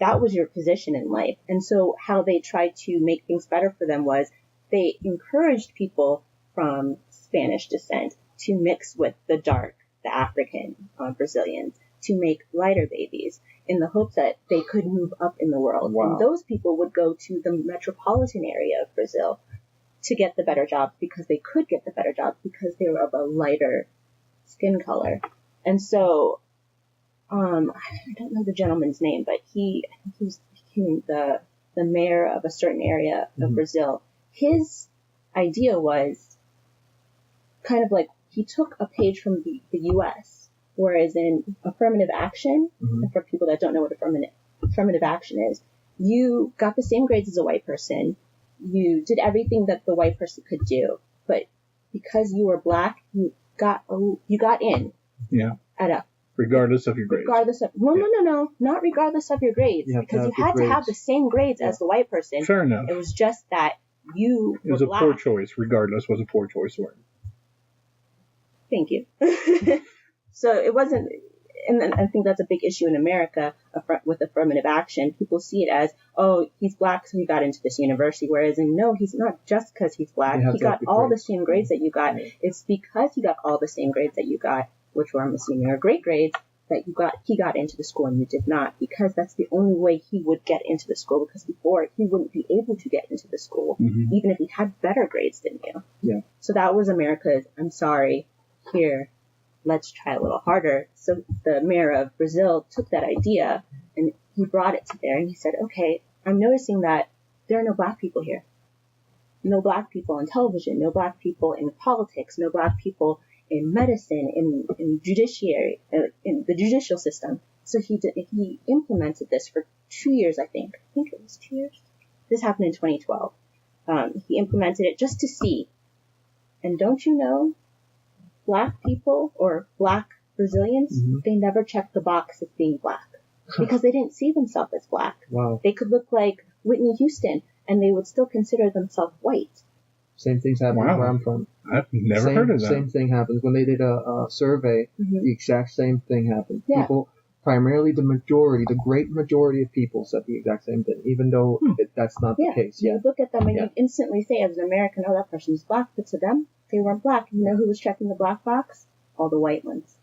That was your position in life. And so how they tried to make things better for them was they encouraged people from Spanish descent to mix with the African Brazilians, to make lighter babies in the hopes that they could move up in the world. Wow. And those people would go to the metropolitan area of Brazil to get the better jobs, because they could get the better jobs because they were of a lighter skin color. And so, I don't know the gentleman's name, but he became the mayor of a certain area of Brazil. His idea was kind of he took a page from the U.S., whereas in affirmative action, and for people that don't know what affirmative action is, you got the same grades as a white person, you did everything that the white person could do, but because you were black, you got in. Yeah. At regardless of your grades. No, not regardless of your grades, because you had to have the same grades as the white person. Fair enough. It was just that you were black. It was a poor choice. Regardless was a poor choice word. Thank you. So it wasn't, and then I think that's a big issue in America with affirmative action. People see it as, oh, he's black, so he got into this university. Whereas, no, he's not just because he's black. He got all the same grades that you got. Right. It's because he got all the same grades that you got, which were, I'm assuming, are great grades, that he got into the school and you did not, because that's the only way he would get into the school, because before he wouldn't be able to get into the school, even if he had better grades than you. Yeah. So that was America's, I'm sorry, here, let's try a little harder. So the mayor of Brazil took that idea and he brought it to there and he said, okay, I'm noticing that there are no black people here. No black people on television, no black people in politics, no black people in medicine, in judiciary, in the judicial system. So he implemented this for 2 years, I think. I think it was 2 years. This happened in 2012. He implemented it just to see. And don't you know, black people or black Brazilians, they never checked the box of being black because they didn't see themselves as black. Wow. They could look like Whitney Houston and they would still consider themselves white. Same things happen where I'm from. I've never heard of that. Same thing happens. When they did a survey, the exact same thing happened. Yeah. People, primarily the great majority of people said the exact same thing, even though that's not the case. You look at them and you instantly say as an American, oh, that person's black, but to them, they weren't black. You know who was checking the black box? All the white ones.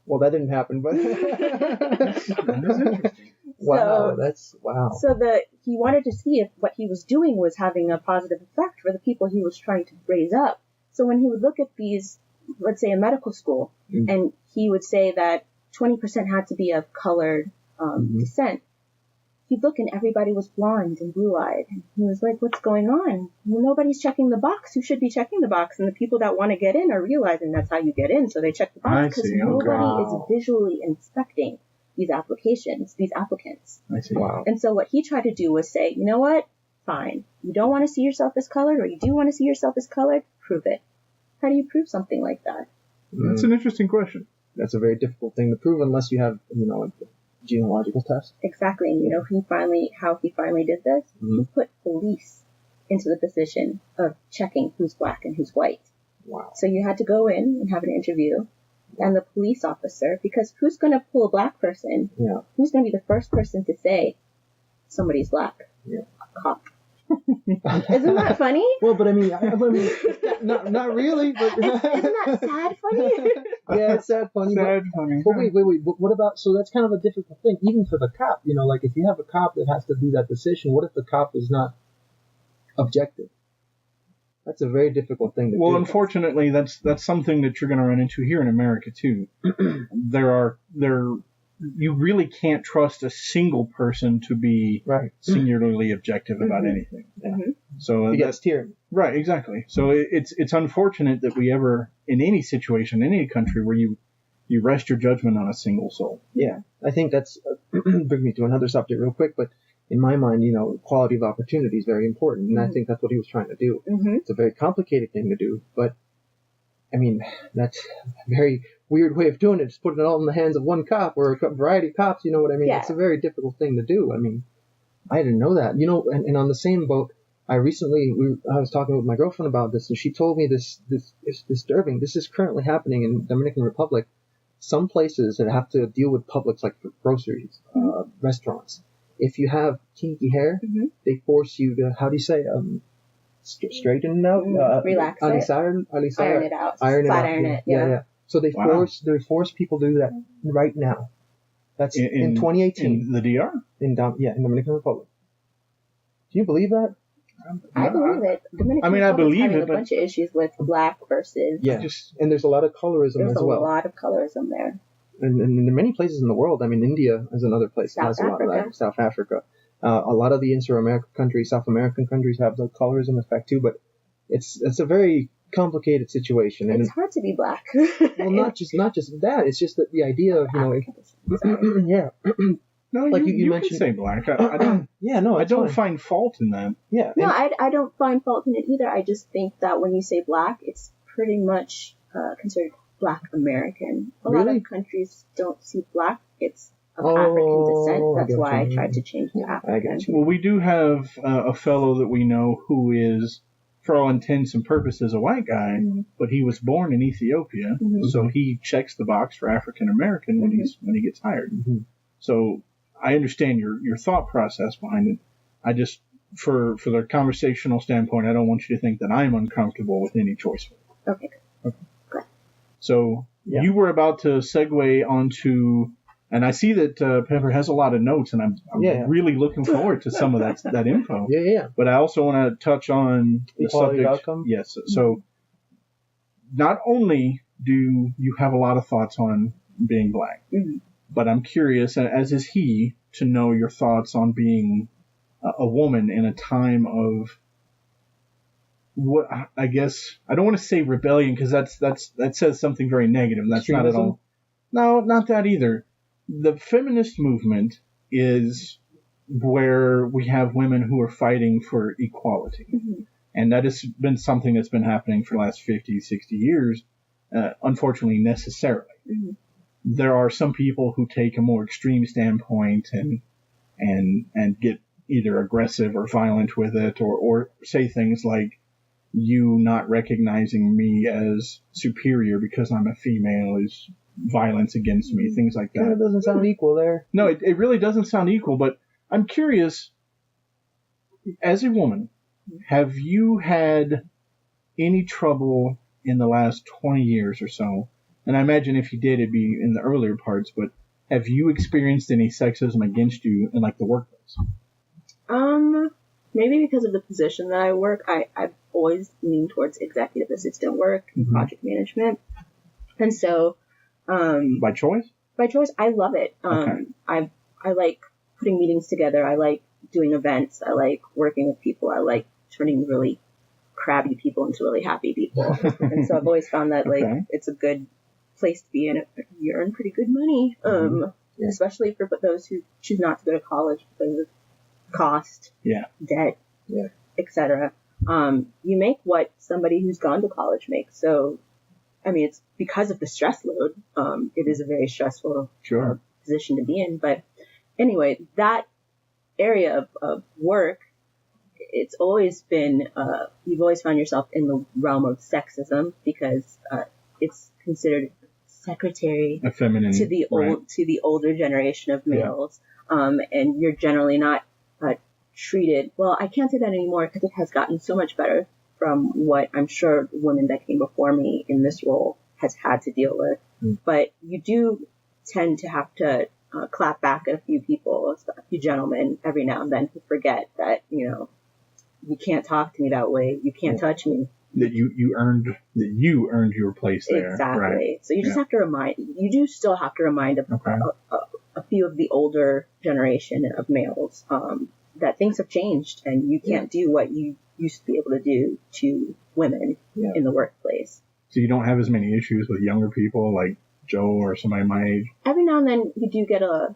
Well, that didn't happen, but That's interesting. wow. So he wanted to see if what he was doing was having a positive effect for the people he was trying to raise up. So when he would look at these, let's say a medical school, and he would say that 20% had to be of colored descent, he'd look and everybody was blonde and blue-eyed. And he was like, what's going on? Well, nobody's checking the box. Who should be checking the box? And the people that want to get in are realizing that's how you get in, so they check the box because nobody is visually inspecting these applications, these applicants. I see. Wow. And so what he tried to do was say, you know what? Fine. You don't want to see yourself as colored, or you do want to see yourself as colored? Prove it. How do you prove something like that? That's an interesting question. That's a very difficult thing to prove unless you have, a genealogical test. Exactly. And you know how he finally did this? He put police into the position of checking who's black and who's white. Wow. So you had to go in and have an interview, and the police officer, because who's going to pull a black person? Yeah. Who's going to be the first person to say somebody's black? Yeah. A cop. Isn't that funny? Well, but I mean, not really. But Isn't that sad funny? Yeah, it's sad funny. Funny. But wait. What about? So that's kind of a difficult thing, even for the cop. Like if you have a cop that has to do that decision, what if the cop is not objective? That's a very difficult thing to do. Well, unfortunately, that's something that you're going to run into here in America too. You really can't trust a single person to be singularly objective about anything. So it gets tyranny. Right, exactly. So it's unfortunate that we ever, in any situation, in any country, where you rest your judgment on a single soul. Yeah, I think that's bring me to another subject real quick, but in my mind, equality of opportunity is very important, and I think that's what he was trying to do. It's a very complicated thing to do, but I mean, that's a very weird way of doing it. Just putting it all in the hands of one cop or a variety of cops. You know what I mean? Yeah. It's a very difficult thing to do. I mean, I didn't know that. And on the same boat, I was talking with my girlfriend about this, and she told me this disturbing. This is currently happening in the Dominican Republic. Some places that have to deal with publics, like for groceries, restaurants. If you have kinky hair, they force you to, how do you say, straighten it out? Relax it. Iron it out. Iron it. Yeah. So they force people to do that right now. That's in 2018. In the DR? In Dominican Republic. Do you believe that? I believe it. I believe having it, a bunch of issues with black versus. Yeah. And there's a lot of colorism as well. There's a lot of colorism there. And in many places in the world, India is another place that has a lot of that. South Africa. A lot of the South American countries have the colorism effect too, but it's a very complicated situation. And it's hard to be black. Well, not just that. It's just that the idea of, yeah. No, like you mentioned, can say black. I don't. Yeah, no, I don't find fault in that. Yeah. No, I don't find fault in it either. I just think that when you say black, it's pretty much considered Black American. A lot of countries don't see black. It's of African descent. That's why I tried to change to African. I got you. Well, we do have a fellow that we know who is, for all intents and purposes, a white guy, but he was born in Ethiopia, so he checks the box for African American when he gets hired. So I understand your thought process behind it. I just, for the conversational standpoint, I don't want you to think that I'm uncomfortable with any choice. Okay. Good. So you were about to segue onto, and I see that Pepper has a lot of notes, and I'm really looking forward to some of that info. Yeah. But I also want to touch on the subject. Outcome? Yes. So not only do you have a lot of thoughts on being black, but I'm curious, as is he, to know your thoughts on being a woman in a time of what I guess I don't want to say rebellion, because that says something very negative. That's extremism? Not at all. No, not that either. The feminist movement is where we have women who are fighting for equality. And that has been something that's been happening for the last 50, 60 years. unfortunately, necessarily. Mm-hmm. There are some people who take a more extreme standpoint and get either aggressive or violent with it, or say things like, you not recognizing me as superior because I'm a female is violence against me, things like that. It doesn't sound equal there. No, it really doesn't sound equal, but I'm curious, as a woman, have you had any trouble in the last 20 years or so? And I imagine if you did, it'd be in the earlier parts, but have you experienced any sexism against you in, like, the workplace? Maybe because of the position that I work, I've always leaned towards executive assistant work and project management. And so, By choice? By choice, I love it. Okay. I like putting meetings together. I like doing events. I like working with people. I like turning really crabby people into really happy people. And so I've always found that, like, it's a good place to be in. You earn pretty good money, especially for those who choose not to go to college because of cost, debt, etc. You make what somebody who's gone to college makes. So, I mean, it's because of the stress load. It is a very stressful position to be in. But anyway, that area of work, it's always been, you've always found yourself in the realm of sexism because it's considered secretary to the older generation of males. And you're generally not treated, well, I can't say that anymore because it has gotten so much better from what I'm sure women that came before me in this role has had to deal with. But you do tend to have to clap back at a few people, a few gentlemen every now and then who forget that, you can't talk to me that way. You can't touch me. That you earned your place there. Exactly. Right. So you just have to still have to remind a few of the older generation of males that things have changed and you can't do what you used to be able to do to women in the workplace. So you don't have as many issues with younger people like Joe or somebody my age? Every now and then you do get a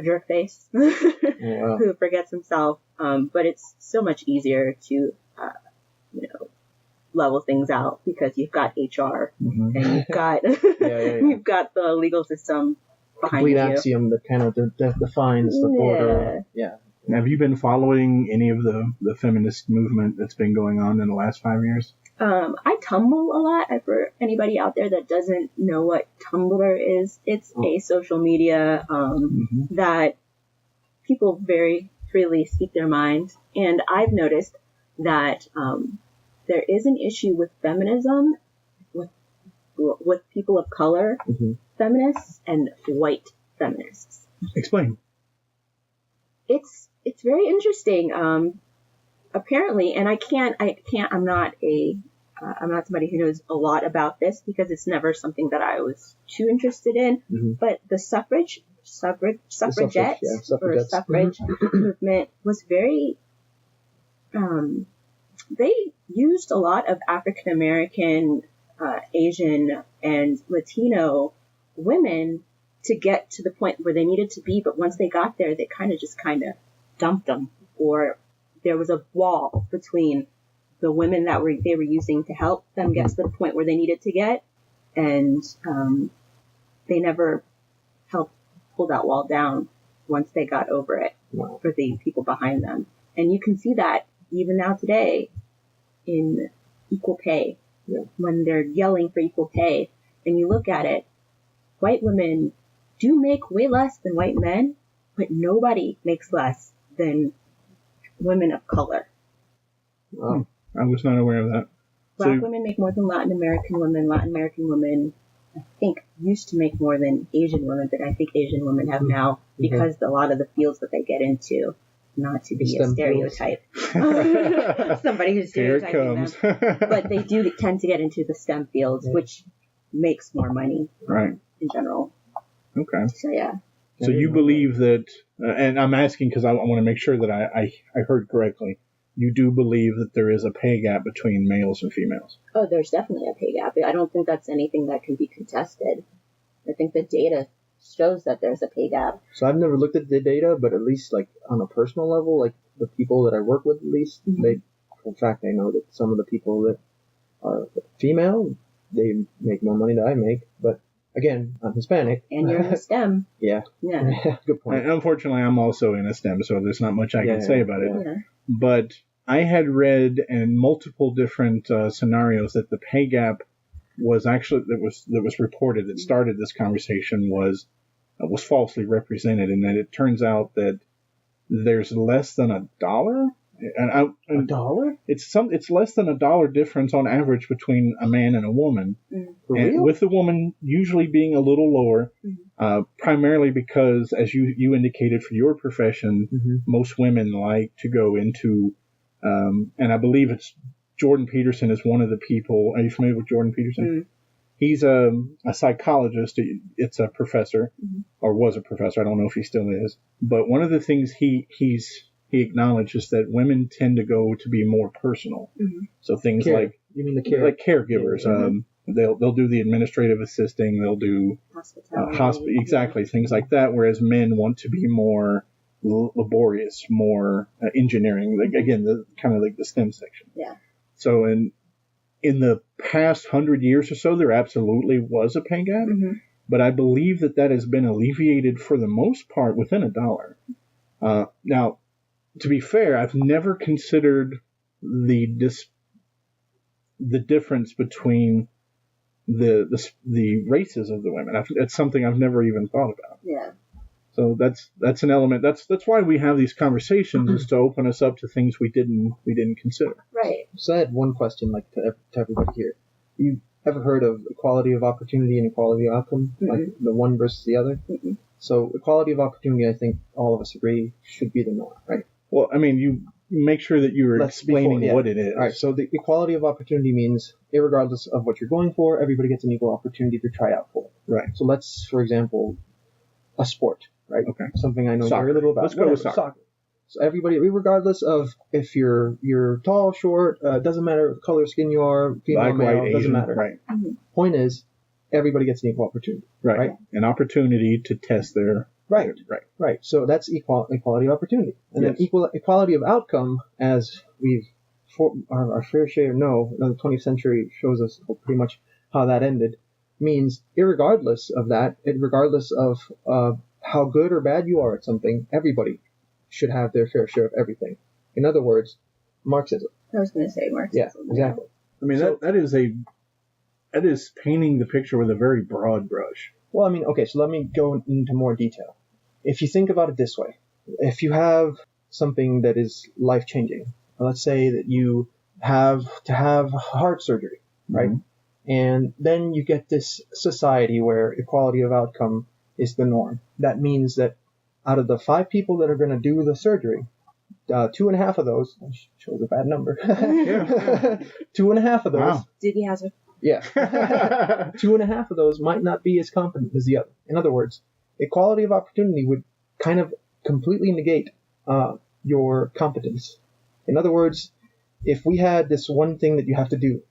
jerk face who forgets himself, but it's so much easier to, level things out because you've got HR and you've got you've got the legal system behind complete you. axiom that kind of defines the border. Have you been following any of the feminist movement that's been going on in the last 5 years? I Tumble a lot. For anybody out there that doesn't know what Tumblr is, it's a social media that people very freely speak their minds. And I've noticed that there is an issue with feminism, with people of color feminists and white feminists. Explain. It's very interesting. Apparently, and I'm not somebody who knows a lot about this because it's never something that I was too interested in. But the suffrage movement was very, they used a lot of African American, Asian, and Latino women to get to the point where they needed to be. But once they got there, they kind of dumped them, or there was a wall between the women that they were using to help them get to the point where they needed to get, and they never helped pull that wall down once they got over it for the people behind them. And you can see that even now today in equal pay, when they're yelling for equal pay, and you look at it, white women do make way less than white men, but nobody makes less than women of color. Wow. I was not aware of that. Black women make more than Latin American women. Latin American women, I think, used to make more than Asian women, but I think Asian women have now, because a lot of the fields that they get into, not to be a stereotype, somebody who's stereotyping them, but they do tend to get into the STEM fields, which makes more money in general. Okay. So, yeah. So you believe that, and I'm asking because I want to make sure that I heard correctly, you do believe that there is a pay gap between males and females? Oh, there's definitely a pay gap. I don't think that's anything that can be contested. I think the data shows that there's a pay gap. So I've never looked at the data, but at least like on a personal level, like the people that I work with, at least, they, in fact, I know that some of the people that are female they make more money than I make, but again, I'm Hispanic. And you're in the STEM. Yeah. Yeah. Good point. And unfortunately, I'm also in a STEM, so there's not much I can say about it. Yeah. But I had read in multiple different scenarios that the pay gap was actually that was reported that started this conversation was falsely represented, and that it turns out that there's less than $1. And $1? It's less than $1 difference on average between a man and a woman, and with the woman usually being a little lower, primarily because, as you indicated for your profession, most women like to go into, and I believe it's Jordan Peterson is one of the people. Are you familiar with Jordan Peterson? He's a psychologist. It's a professor, or was a professor. I don't know if he still is. But one of the things he acknowledges that women tend to go to be more personal. So things like, you mean the care? Like caregivers. They'll do the administrative assisting. They'll do hospitality. Exactly, things like that. Whereas men want to be more laborious, more engineering. Like, again, kind of like the STEM section. Yeah. So in the past 100 years or so, there absolutely was a pay gap. But I believe that has been alleviated for the most part within $1. Now, to be fair, I've never considered the difference between the races of the women. It's something I've never even thought about. Yeah. So that's an element. That's why we have these conversations, is to open us up to things we didn't consider. Right. So I had one question, like to everybody here. You ever heard of equality of opportunity and equality of outcome, like the one versus the other? So equality of opportunity, I think all of us agree, should be the norm, right? Well, I mean, you make sure that you're explaining what it is. All right, so the equality of opportunity means, irregardless of what you're going for, everybody gets an equal opportunity to try out for it. Right. So let's, for example, a sport, right? Okay. Something I know Soccer. very little about. Let's go with soccer. So everybody, regardless of if you're tall, short, doesn't matter what color of skin you are, female, Black, male, white, doesn't Asian, matter. Right. Point is, everybody gets an equal opportunity. Right. An opportunity to test their... Right. So that's equality of opportunity. And then equality of outcome, as our fair share know, the 20th century shows us pretty much how that ended, means irregardless of that, regardless of how good or bad you are at something, everybody should have their fair share of everything. In other words, Marxism. I was going to say Marxism. Yeah, exactly. I mean, that is painting the picture with a very broad brush. Well, I mean, okay, so let me go into more detail. If you think about it this way, if you have something that is life-changing, let's say that you have to have heart surgery, right? And then you get this society where equality of outcome is the norm. That means that out of the 5 people that are going to do the surgery, 2.5 of those, shows a bad number, 2.5 of those. Wow. Did he hazard? Yeah. 2.5 of those might not be as competent as the other. In other words, equality of opportunity would kind of completely negate your competence. In other words, if we had this one thing that you have to do,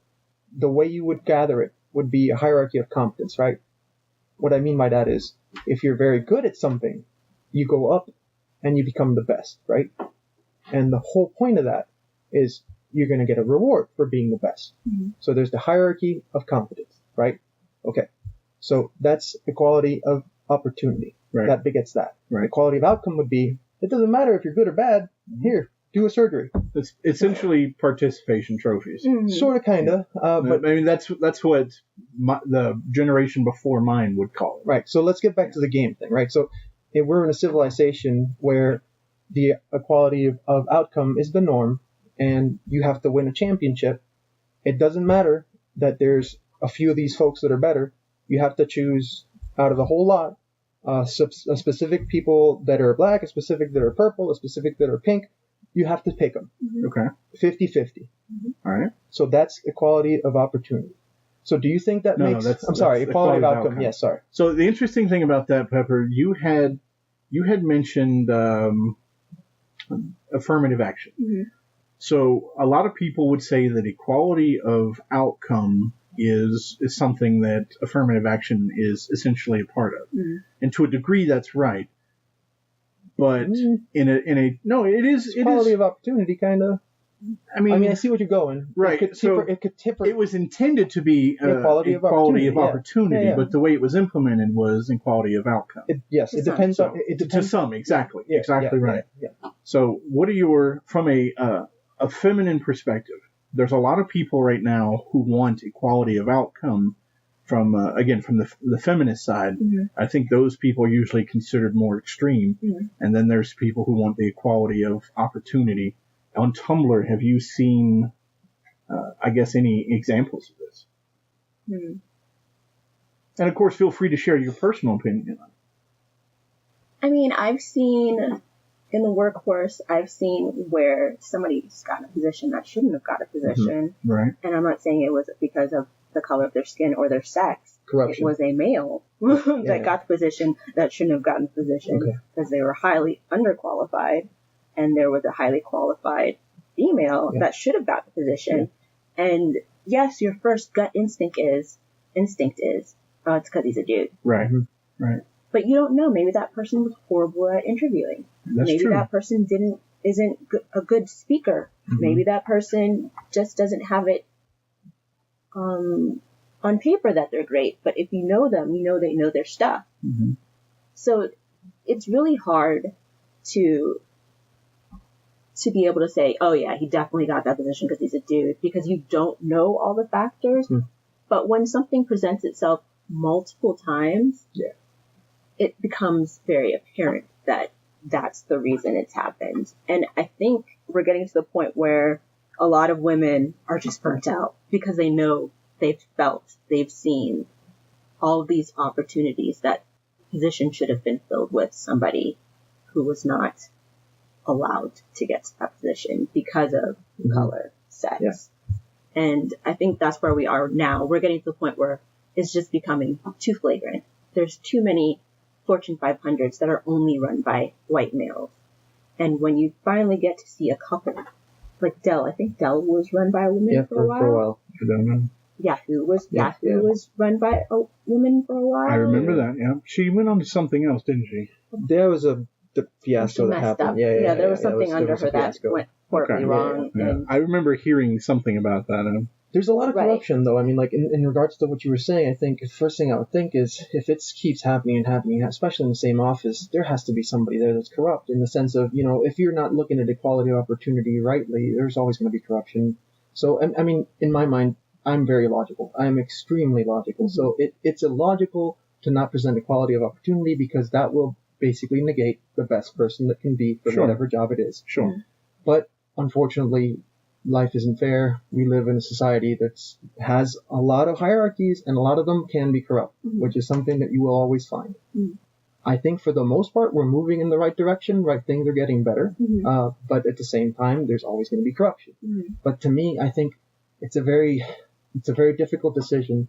the way you would gather it would be a hierarchy of competence, right? What I mean by that is, if you're very good at something, you go up and you become the best, right? And the whole point of that is you're going to get a reward for being the best. So there's the hierarchy of competence, right? Okay. So that's equality of opportunity. Right. That begets that. Right. Equality of outcome would be, it doesn't matter if you're good or bad. Here, do a surgery. It's essentially participation trophies. Sort of, kind of. But I mean, that's what the generation before mine would call it. Right. So let's get back to the game thing, right? So if we're in a civilization where the equality of outcome is the norm, and you have to win a championship, it doesn't matter that there's a few of these folks that are better. You have to choose out of the whole lot a specific people that are black, a specific that are purple, a specific that are pink. You have to pick them. Okay. 50-50. All right. So that's equality of opportunity. So do you think that makes... I'm sorry, equality of outcome. Yes, sorry. So the interesting thing about that, Pepper, you had mentioned affirmative action. So a lot of people would say that equality of outcome is something that affirmative action is essentially a part of. And to a degree, that's right. But it is equality of opportunity, kind of. I mean, I see what you're going. Right. It was intended to be equality of opportunity, but the way it was implemented was equality of outcome. It depends on. To some, exactly. Yeah, exactly right. Yeah. So what are from a feminine perspective, there's a lot of people right now who want equality of outcome from the feminist side. Mm-hmm. I think those people are usually considered more extreme. Mm-hmm. And then there's people who want the equality of opportunity. On Tumblr, have you seen, any examples of this? Mm-hmm. And of course, feel free to share your personal opinion on it. I mean, I've seen in the workforce, where somebody's gotten a position that shouldn't have got a position. Mm-hmm. Right. And I'm not saying it was because of the color of their skin or their sex. Corruption. It was a male that got the position that shouldn't have gotten the position because they were highly underqualified, and there was a highly qualified female that should have got the position. Yeah. And yes, your first gut instinct is, it's because he's a dude. Right. Right. But you don't know. Maybe that person was horrible at interviewing. Maybe true. that person isn't a good speaker. Mm-hmm. Maybe that person just doesn't have it on paper that they're great. But if you know them, you know they know their stuff. Mm-hmm. So it's really hard to be able to say, oh yeah, he definitely got that position because he's a dude, because you don't know all the factors. Mm. But when something presents itself multiple times, it becomes very apparent that that's the reason it's happened. And I think we're getting to the point where a lot of women are just burnt out because they know, they've seen all of these opportunities that position should have been filled with somebody who was not allowed to get to that position because of color, sex. Yeah. And I think that's where we are now. We're getting to the point where it's just becoming too flagrant. There's too many Fortune 500s that are only run by white males. And when you finally get to see a couple, like Dell, I think Dell was run by a woman for a while. I don't know. Yahoo was run by a woman for a while. I remember that, yeah. She went on to something else, didn't she? There was the fiasco that happened. Up. Yeah, there was something under her that went horribly wrong. Yeah. And I remember hearing something about that. There's a lot of corruption, though. I mean, like, in regards to what you were saying, I think the first thing I would think is, if it keeps happening, especially in the same office, there has to be somebody there that's corrupt, in the sense of, if you're not looking at equality of opportunity rightly, there's always going to be corruption. So, I mean, in my mind, I'm very logical. I'm extremely logical. So it's illogical to not present equality of opportunity, because that will basically negate the best person that can be for whatever job it is. Sure. But unfortunately, life isn't fair. We live in a society that has a lot of hierarchies, and a lot of them can be corrupt, which is something that you will always find. I think for the most part, we're moving in the right direction. Right, things are getting better. But at the same time, there's always going to be corruption. But to me, I think it's a very difficult decision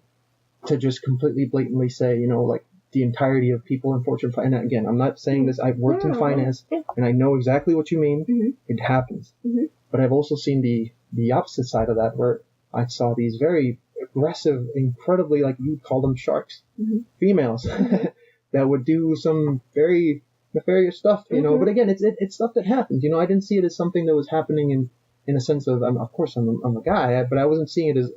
to just completely blatantly say, like, the entirety of people in Fortune 500. And again, I'm not saying this. I've worked in finance, and I know exactly what you mean. It happens. But I've also seen the opposite side of that, where I saw these very aggressive, incredibly, like, you'd call them sharks, females, that would do some very nefarious stuff, But again, it's stuff that happens. I didn't see it as something that was happening in a sense of, of course, I'm a guy, but I wasn't seeing it as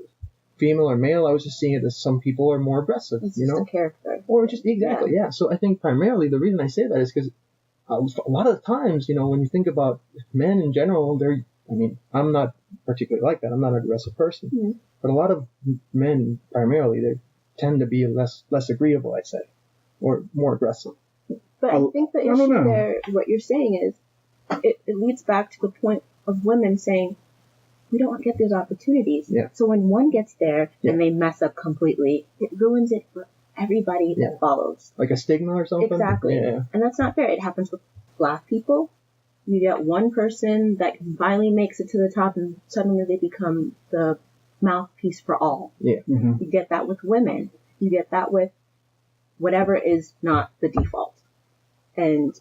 female or male. I was just seeing it as some people are more aggressive, it's just a character. Or just, exactly, yeah. So I think primarily the reason I say that is because a lot of times, when you think about men in general, I'm not particularly like that. I'm not an aggressive person. But a lot of men, primarily, they tend to be less agreeable, I'd say, or more aggressive. But I think the issue there, what you're saying is, it leads back to the point of women saying, we don't get those opportunities. Yeah. So when one gets there and they mess up completely, it ruins it for everybody that follows. Like a stigma or something? Exactly. Yeah. And that's not fair. It happens with Black people. You get one person that finally makes it to the top, and suddenly they become the mouthpiece for all. Yeah. You get that with women. You get that with whatever is not the default. And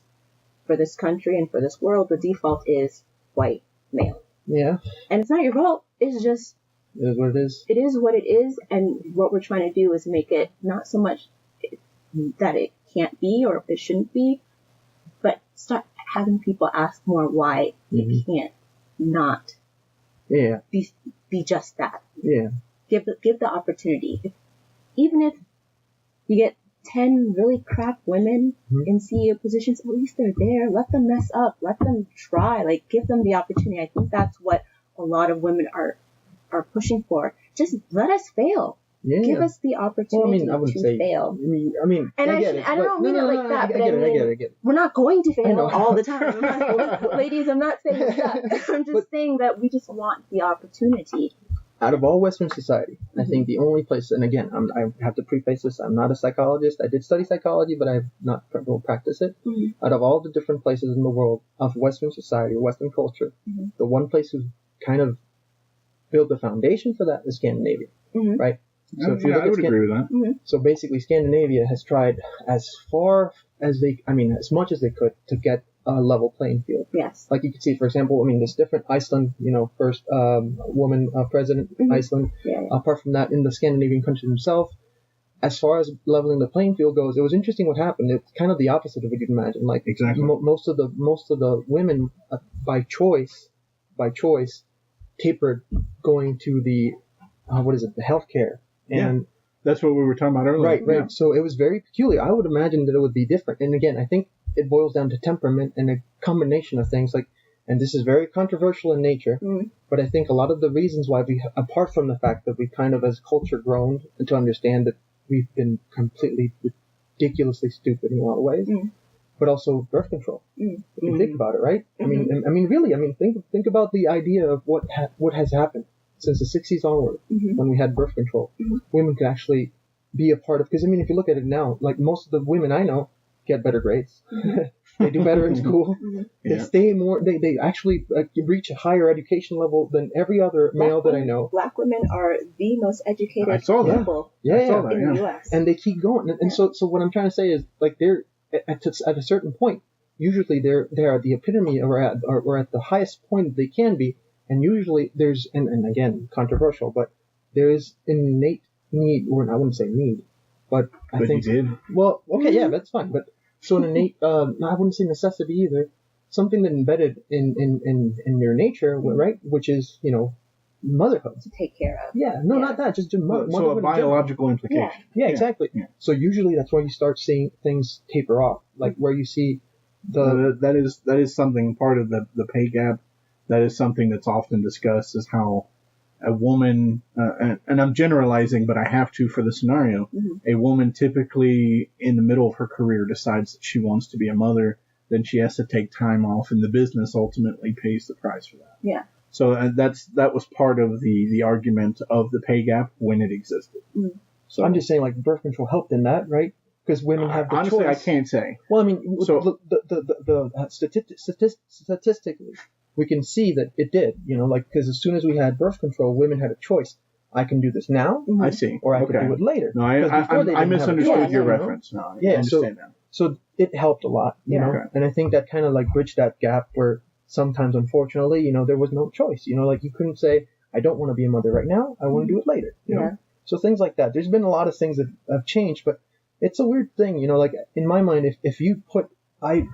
for this country and for this world, the default is white male. Yeah. And it's not your fault. It's just... It is what it is. It is what it is, and what we're trying to do is make it not so much that it can't be or it shouldn't be, but start having people ask more why it can't not Yeah. Be just that. Yeah. Give the opportunity. Even if you get 10 really crap women in CEO positions, at least they're there. Let them mess up. Let them try. Like, give them the opportunity. I think that's what a lot of women are pushing for. Just let us fail. Yeah. Give us the opportunity to fail. I mean, and I get it. I don't mean it like that, but I get it. We're not going to fail all the time. Ladies, I'm not saying that. I'm just saying that we just want the opportunity. Out of all Western society, I think the only place, and again, I have to preface this, I'm not a psychologist. I did study psychology, but I have not practiced it. Out of all the different places in the world of Western society, Western culture, the one place who kind of built the foundation for that is Scandinavia, right? So if you look I would agree with that. So basically, Scandinavia has tried as much as they could to get a level playing field. Yes. Like you can see, for example, there's different Iceland, first woman president, Iceland. Yeah. Apart from that, in the Scandinavian countries themselves, as far as leveling the playing field goes, it was interesting what happened. It's kind of the opposite of what you'd imagine. Like exactly. Most of the women by choice tapered going to the the healthcare. And that's what we were talking about earlier. Right. Yeah. So it was very peculiar. I would imagine that it would be different. And again, I think it boils down to temperament and a combination of things. And this is very controversial in nature, but I think a lot of the reasons why apart from the fact that we kind of as culture grown to understand that we've been completely ridiculously stupid in a lot of ways, but also birth control. If you think about it, right? I mean, really, think about the idea of what has happened since the 60s onward, when we had birth control. Women could actually be a part of, because if you look at it now, like most of the women I know get better grades. They do better in school. They stay more, they actually reach a higher education level than every other male that I know. Black women are the most educated people in the U.S. And they keep going. And so what I'm trying to say is, like, they're at a certain point, usually they're at the epitome or at the highest point they can be. And usually there's, and again, controversial, but there is an innate need, or I wouldn't say need, but I think. You did. Well, okay, yeah, that's fine. But so an innate, I wouldn't say necessity either, something that embedded in your nature, right? Which is, motherhood. To take care of. Yeah, not that, just motherhood. So a biological implication. Yeah, exactly. Yeah. So usually that's where you start seeing things taper off, like where you see that is something part of the pay gap. That is something that's often discussed, is how a woman, and I'm generalizing, but I have to for the scenario, a woman typically in the middle of her career decides that she wants to be a mother, then she has to take time off, and the business ultimately pays the price for that. Yeah. So that was part of the argument of the pay gap when it existed. So I'm just saying, like, birth control helped in that, right? Because women have the honestly, choice. I can't say. Well, so statistically, we can see that it did, because as soon as we had birth control, women had a choice. I can do this now, I see, or I could do it later. No, I misunderstood your reference. No, I understand that. So it helped a lot, and I think that kind of like bridged that gap where sometimes, unfortunately, there was no choice. Like you couldn't say, I don't want to be a mother right now. I want to do it later. You know? So things like that. There's been a lot of things that have changed, but it's a weird thing, like in my mind, if you put, I've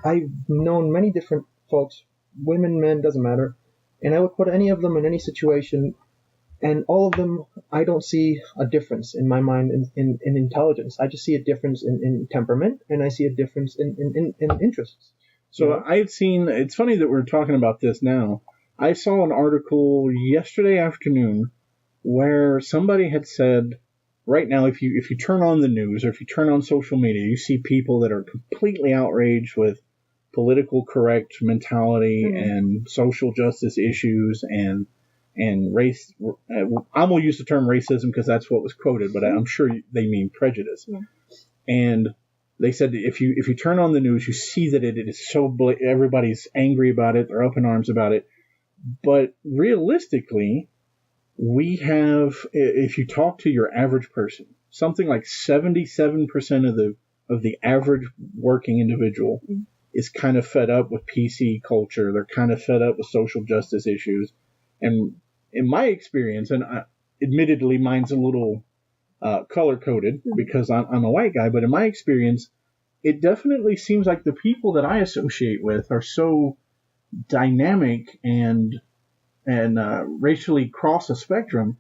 known many different folks, women, men, doesn't matter. And I would put any of them in any situation, and all of them, I don't see a difference in my mind in intelligence. I just see a difference in temperament, and I see a difference in interests. So I've seen, it's funny that we're talking about this now. I saw an article yesterday afternoon where somebody had said, right now, if you turn on the news or if you turn on social media, you see people that are completely outraged with political correct mentality and social justice issues and race. I'm going to use the term racism because that's what was quoted, but I'm sure they mean prejudice. And they said that if you turn on the news, you see that it is so everybody's angry about it. They're up in arms about it. But realistically, we have, if you talk to your average person, something like 77% of the average working individual is kind of fed up with PC culture. They're kind of fed up with social justice issues. And in my experience, and admittedly mine's a little color-coded because I'm a white guy, but in my experience, it definitely seems like the people that I associate with are so dynamic and and racially cross a spectrum,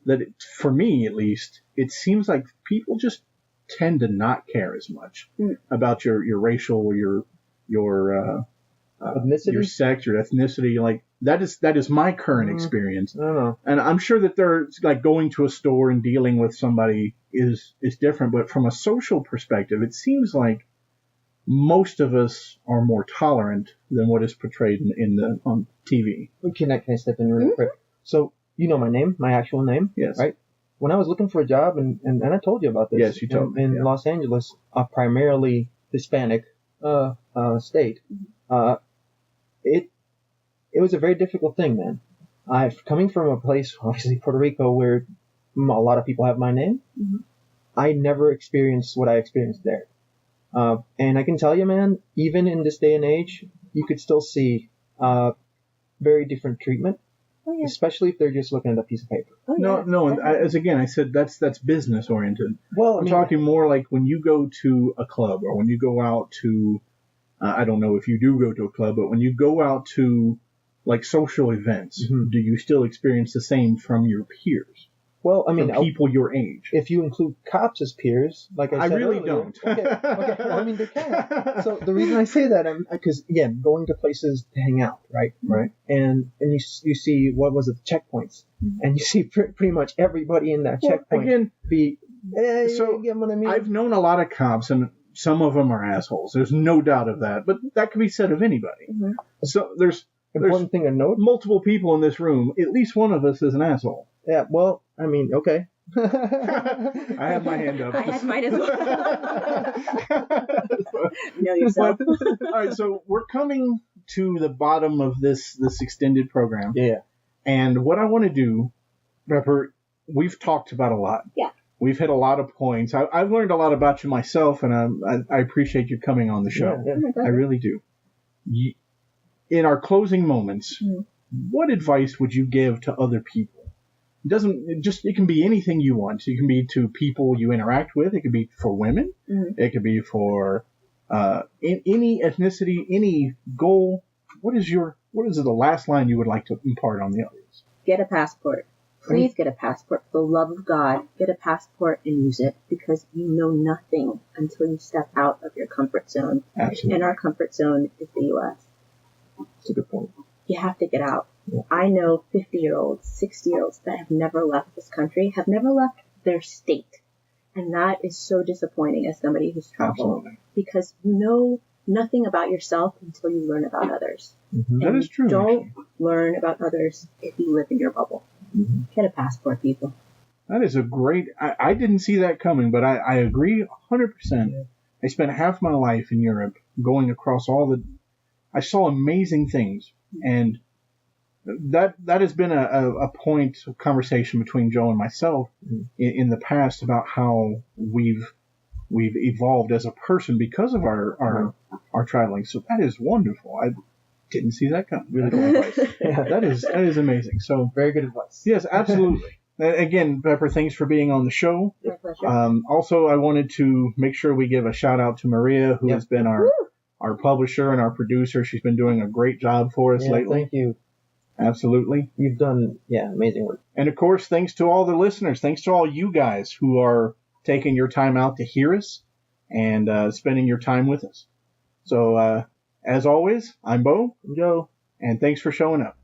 that for me at least, it seems like people just tend to not care as much about your racial or your ethnicity, your sex, your ethnicity. Like that is my current experience. I don't know. And I'm sure that there's like going to a store and dealing with somebody is different, but from a social perspective, it seems like most of us are more tolerant than what is portrayed on TV. Can I step in real quick? So you know my name, my actual name, Yes. right? When I was looking for a job, and I told you about this. Yes, you told me. In Los Angeles, a primarily Hispanic state. It was a very difficult thing, man. Coming from a place, obviously Puerto Rico, where a lot of people have my name, I never experienced what I experienced there. And I can tell you, man, even in this day and age, you could still see very different treatment. Oh, yeah. Especially if they're just looking at a piece of paper. Oh, yeah. No. And as again, I said that's business oriented. Well, I'm talking more like when you go to a club or when you go out to, I don't know if you do go to a club, but when you go out to like social events, do you still experience the same from your peers? Well, I mean, from people your age. if you include cops as peers, like I said really earlier, don't. Okay. Well, I mean, they can. So the reason I say that, because again, going to places to hang out, right? Right. And you see, what was it, checkpoints, and you see pretty much everybody in that checkpoint again, so you get what I mean? I've known a lot of cops, and some of them are assholes. There's no doubt of that. But that can be said of anybody. So there's Important thing to note. multiple people in this room. At least one of us is an asshole. Yeah. Well, I mean, okay. I have my hand up. I had mine as well. Know yourself. All right, so we're coming to the bottom of this extended program. Yeah. And what I want to do, Pepper, we've talked about a lot. Yeah. We've hit a lot of points. I've learned a lot about you myself, and I appreciate you coming on the show. Yeah. Oh my God. I really do. In our closing moments, what advice would you give to other people? It can be anything you want. It can be to people you interact with. It could be for women. It could be for any ethnicity, any goal. What is the last line you would like to impart on the audience? Get a passport. Please get a passport. For the love of God, get a passport and use it, because you know nothing until you step out of your comfort zone. Absolutely. And our comfort zone is the U.S. That's a good point. You have to get out. Yeah. I know 50-year-olds, 60-year-olds that have never left this country, have never left their state. And that is so disappointing as somebody who's traveled. Absolutely. Because you know nothing about yourself until you learn about others. That is true. Don't learn about others if you live in your bubble. Get a passport, people. That is a great. I didn't see that coming, but I agree 100%. Yeah. I spent half my life in Europe going across I saw amazing things, and that has been a point of conversation between Joe and myself in the past about how we've evolved as a person because of our traveling. So that is wonderful. I didn't see that coming. Really good advice. Yeah, that is amazing. So Very good advice. yes, absolutely. Again, Pepper, thanks for being on the show. My pleasure. Also, I wanted to make sure we give a shout out to Maria, who has been our publisher and our producer. She's been doing a great job for us lately. Thank you. Absolutely. You've done, amazing work. And of course, thanks to all the listeners. Thanks to all you guys who are taking your time out to hear us and spending your time with us. So, as always, I'm Bo. I'm Joe. And thanks for showing up.